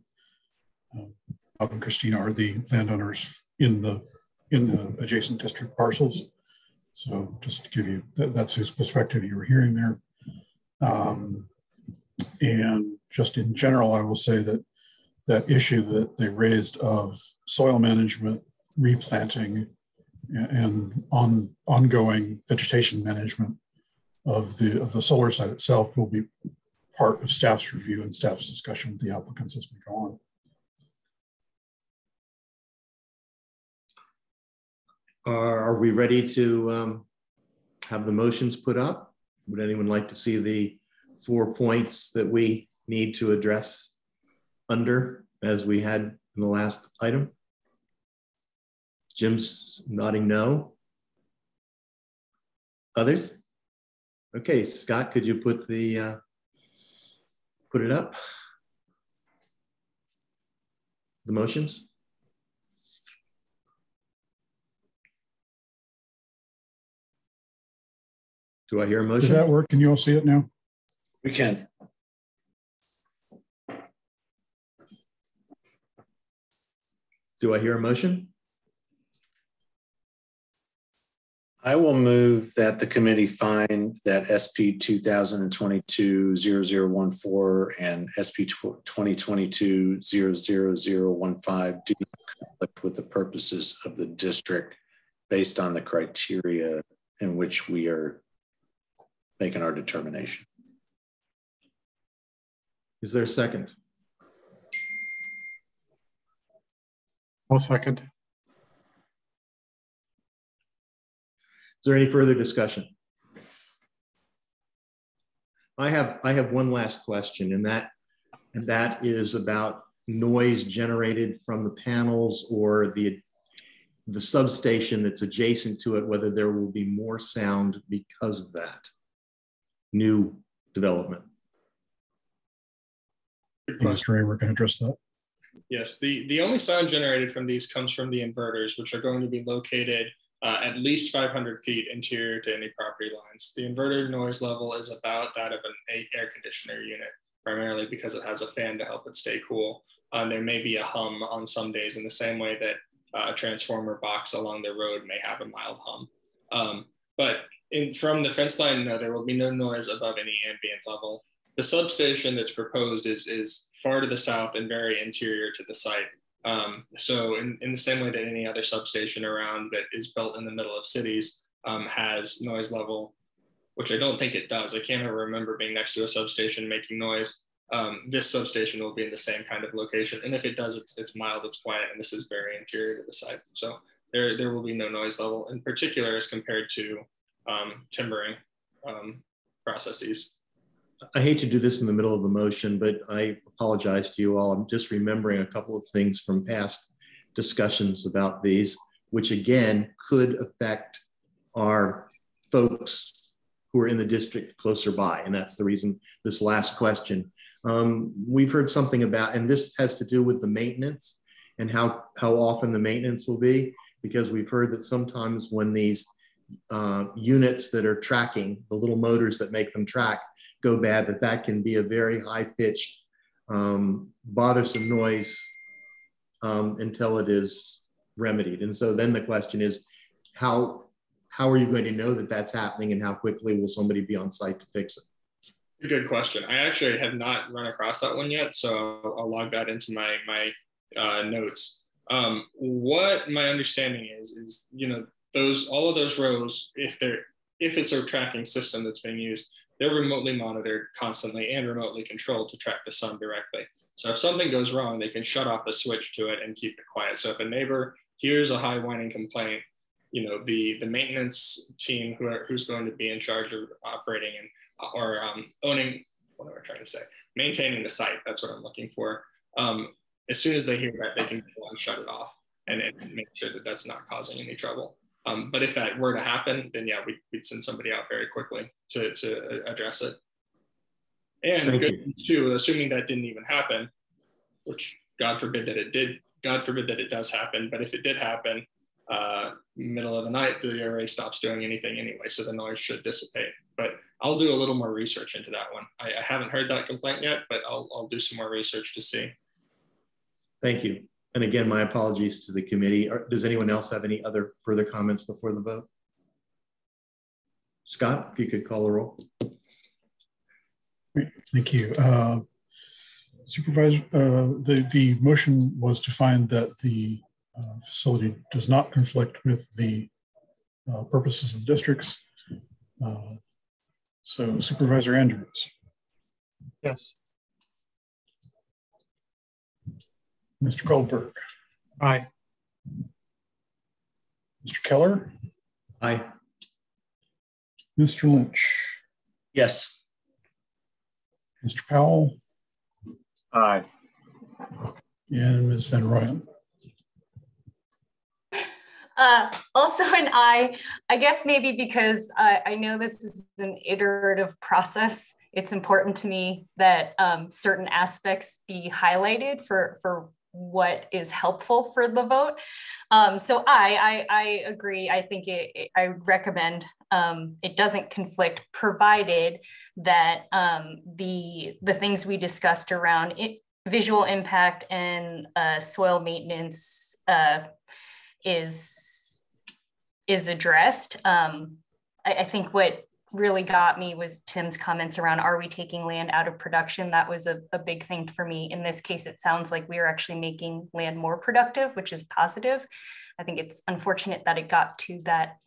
and Christina are the landowners in the adjacent district parcels. So just to give you, that's whose perspective you were hearing there. And just in general, I will say that issue that they raised of soil management, replanting, and ongoing vegetation management of the solar site itself will be part of staff's review and staff's discussion with the applicants as we go on. Are we ready to have the motions put up? Would anyone like to see the 4 points that we need to address under as we had in the last item? Jim's nodding no. Others? Okay, Scott, could you put the put it up? The motions? Do I hear a motion? Does that work? Can you all see it now? We can. Do I hear a motion? I will move that the committee find that SP 2022-0014 and SP 2022-00015 do not conflict with the purposes of the district based on the criteria in which we are making our determination. Is there a second? I'll second. Is there any further discussion? I have one last question, and that is about noise generated from the panels or the substation that's adjacent to it, whether there will be more sound because of that new development. Mr. Ray, we're going to address that. Yes, the only sound generated from these comes from the inverters, which are going to be located at least 500 feet interior to any property lines. The inverter noise level is about that of an air conditioner unit, primarily because it has a fan to help it stay cool. There may be a hum on some days in the same way that a transformer box along the road may have a mild hum. But from the fence line, no, there will be no noise above any ambient level. The substation that's proposed is far to the south and very interior to the site. So in the same way that any other substation around that is built in the middle of cities has noise level, which I don't think it does. I can't ever remember being next to a substation making noise. This substation will be in the same kind of location. And if it does, it's mild, it's quiet, and this is very interior to the site. So there will be no noise level, in particular as compared to timbering processes. I hate to do this in the middle of the motion, but I apologize to you all. I'm just remembering a couple of things from past discussions about these, which again could affect our folks who are in the district closer by. And that's the reason this last question. We've heard something about, and this has to do with the maintenance and how often the maintenance will be, because we've heard that sometimes when these units that are tracking, the little motors that make them track, go bad, that can be a very high-pitched, bothersome noise until it is remedied. And so then the question is, how are you going to know that that's happening, and how quickly will somebody be on site to fix it? Good question. I actually have not run across that one yet, so I'll log that into my notes. What my understanding is all of those rows, if it's a tracking system that's being used, they're remotely monitored constantly and remotely controlled to track the sun directly. So if something goes wrong, they can shut off a switch to it and keep it quiet. So if a neighbor hears a high whining complaint, the maintenance team who's going to be in charge of operating or owning, what am I trying to say? Maintaining the site, that's what I'm looking for. As soon as they hear that, they can go and shut it off and make sure that that's not causing any trouble. But if that were to happen, then yeah, we'd send somebody out very quickly to address it. And the good news too, assuming that didn't even happen, which God forbid that it did, God forbid that it does happen, but if it did happen, middle of the night, the array stops doing anything anyway, so the noise should dissipate. But I'll do a little more research into that one. I haven't heard that complaint yet, but I'll do some more research to see. Thank you. And again, my apologies to the committee. Does anyone else have any other further comments before the vote? Scott, if you could call the roll. Thank you. Supervisor, the motion was to find that the facility does not conflict with the purposes of the districts. So Supervisor Andrews. Yes. Mr. Goldberg. Aye. Mr. Keller. Aye. Mr. Lynch. Yes. Mr. Powell. Aye. And Ms. Van Rooyen. Also an aye. I guess maybe because I know this is an iterative process. It's important to me that certain aspects be highlighted for what is helpful for the vote. So I agree. I think I recommend it doesn't conflict, provided that the things we discussed around visual impact and soil maintenance is addressed. I think what really got me was Tim's comments around, are we taking land out of production? That was a big thing for me. In this case, it sounds like we are actually making land more productive, which is positive. I think it's unfortunate that it got to that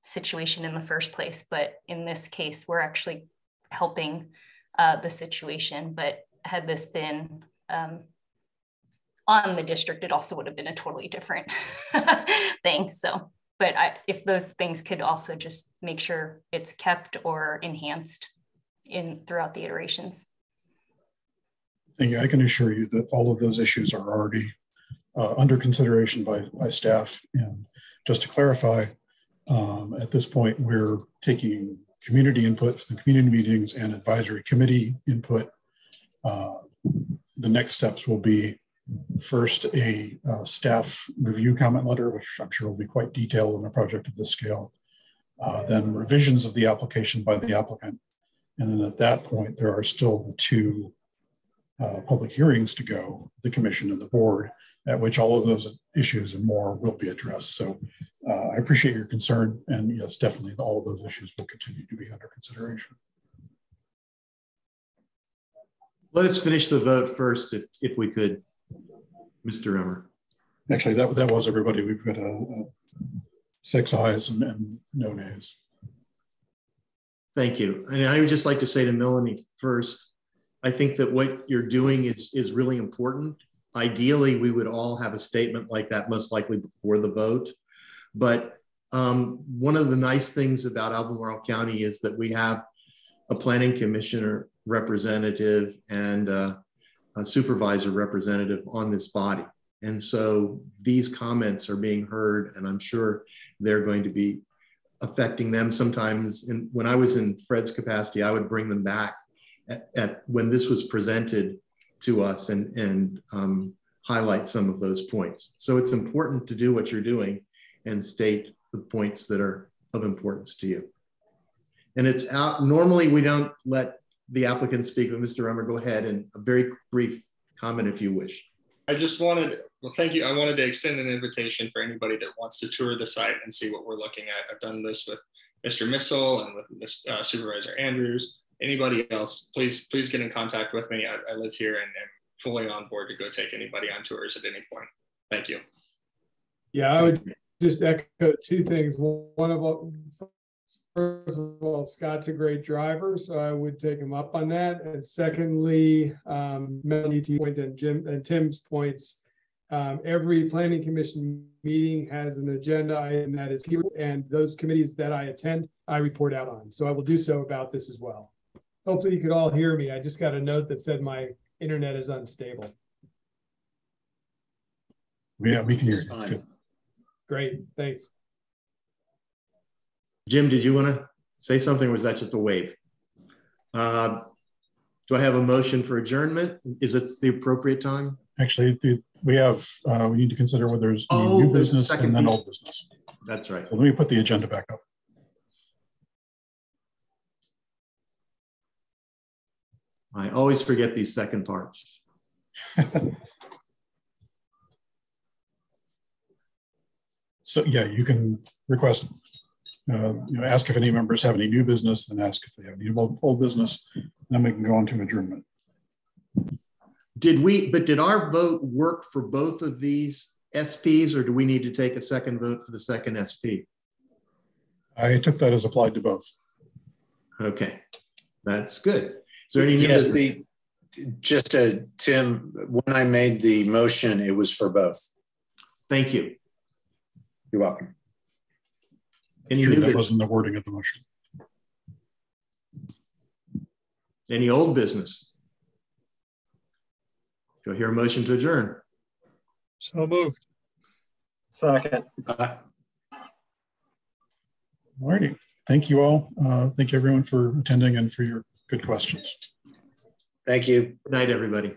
situation in the first place, but in this case, we're actually helping the situation. But had this been on the district, it also would have been a totally different thing. So, but if those things could also just make sure it's kept or enhanced throughout the iterations. Thank you. I can assure you that all of those issues are already under consideration by staff. And just to clarify, at this point, we're taking community input from the community meetings and advisory committee input. The next steps will be first a staff review comment letter, which I'm sure will be quite detailed on a project of this scale. Then revisions of the application by the applicant. And then at that point, there are still the two public hearings to go, the commission and the board, at which all of those issues and more will be addressed. So I appreciate your concern. And yes, definitely all of those issues will continue to be under consideration. Let us finish the vote first, if we could, Mr. Emmer. Actually, that was everybody. We've got 6 ayes and no nays. Thank you. And I would just like to say to Melanie first, I think that what you're doing is really important. Ideally, we would all have a statement like that, most likely before the vote. But one of the nice things about Albemarle County is that we have a planning commissioner representative and a supervisor representative on this body. And so these comments are being heard, and I'm sure they're going to be affecting them sometimes. And when I was in Fred's capacity, I would bring them back at when this was presented to us and highlight some of those points. So it's important to do what you're doing and state the points that are of importance to you. And it's out, normally we don't let the applicant speak, but Mr. Emmer, go ahead and a very brief comment if you wish. I just wanted, well, thank you. I wanted to extend an invitation for anybody that wants to tour the site and see what we're looking at. I've done this with Mr. Missel and with Supervisor Andrews. Anybody else, please get in contact with me. I live here and am fully on board to go take anybody on tours at any point. Thank you. Yeah, I would just echo 2 things. One of all, first of all, Scott's a great driver, so I would take him up on that. And secondly, Melanie's point and Jim and Tim's points, every planning commission meeting has an agenda item that is here, and those committees that I attend, I report out on. So I will do so about this as well. Hopefully you could all hear me. I just got a note that said my internet is unstable. Yeah, we can hear you. That's good. Great, thanks. Jim, did you want to say something, or was that just a wave? Do I have a motion for adjournment? Is it the appropriate time? Actually, we need to consider whether there's any new business and then old business. That's right. So let me put the agenda back up. I always forget these second parts. So yeah, you can request, ask if any members have any new business, then ask if they have any old business, then we can go on to adjournment. Did our vote work for both of these SPs, or do we need to take a second vote for the second SP? I took that as applied to both. Okay, that's good. Is there any new yes, business? Tim, when I made the motion, it was for both. Thank you. You're welcome. Any Sure, new that business? wasn't the wording of the motion. Any old business? Do I hear a motion to adjourn? So moved. Second. All righty. Thank you all. Thank you everyone for attending and for your good questions. Thank you. Good night, everybody.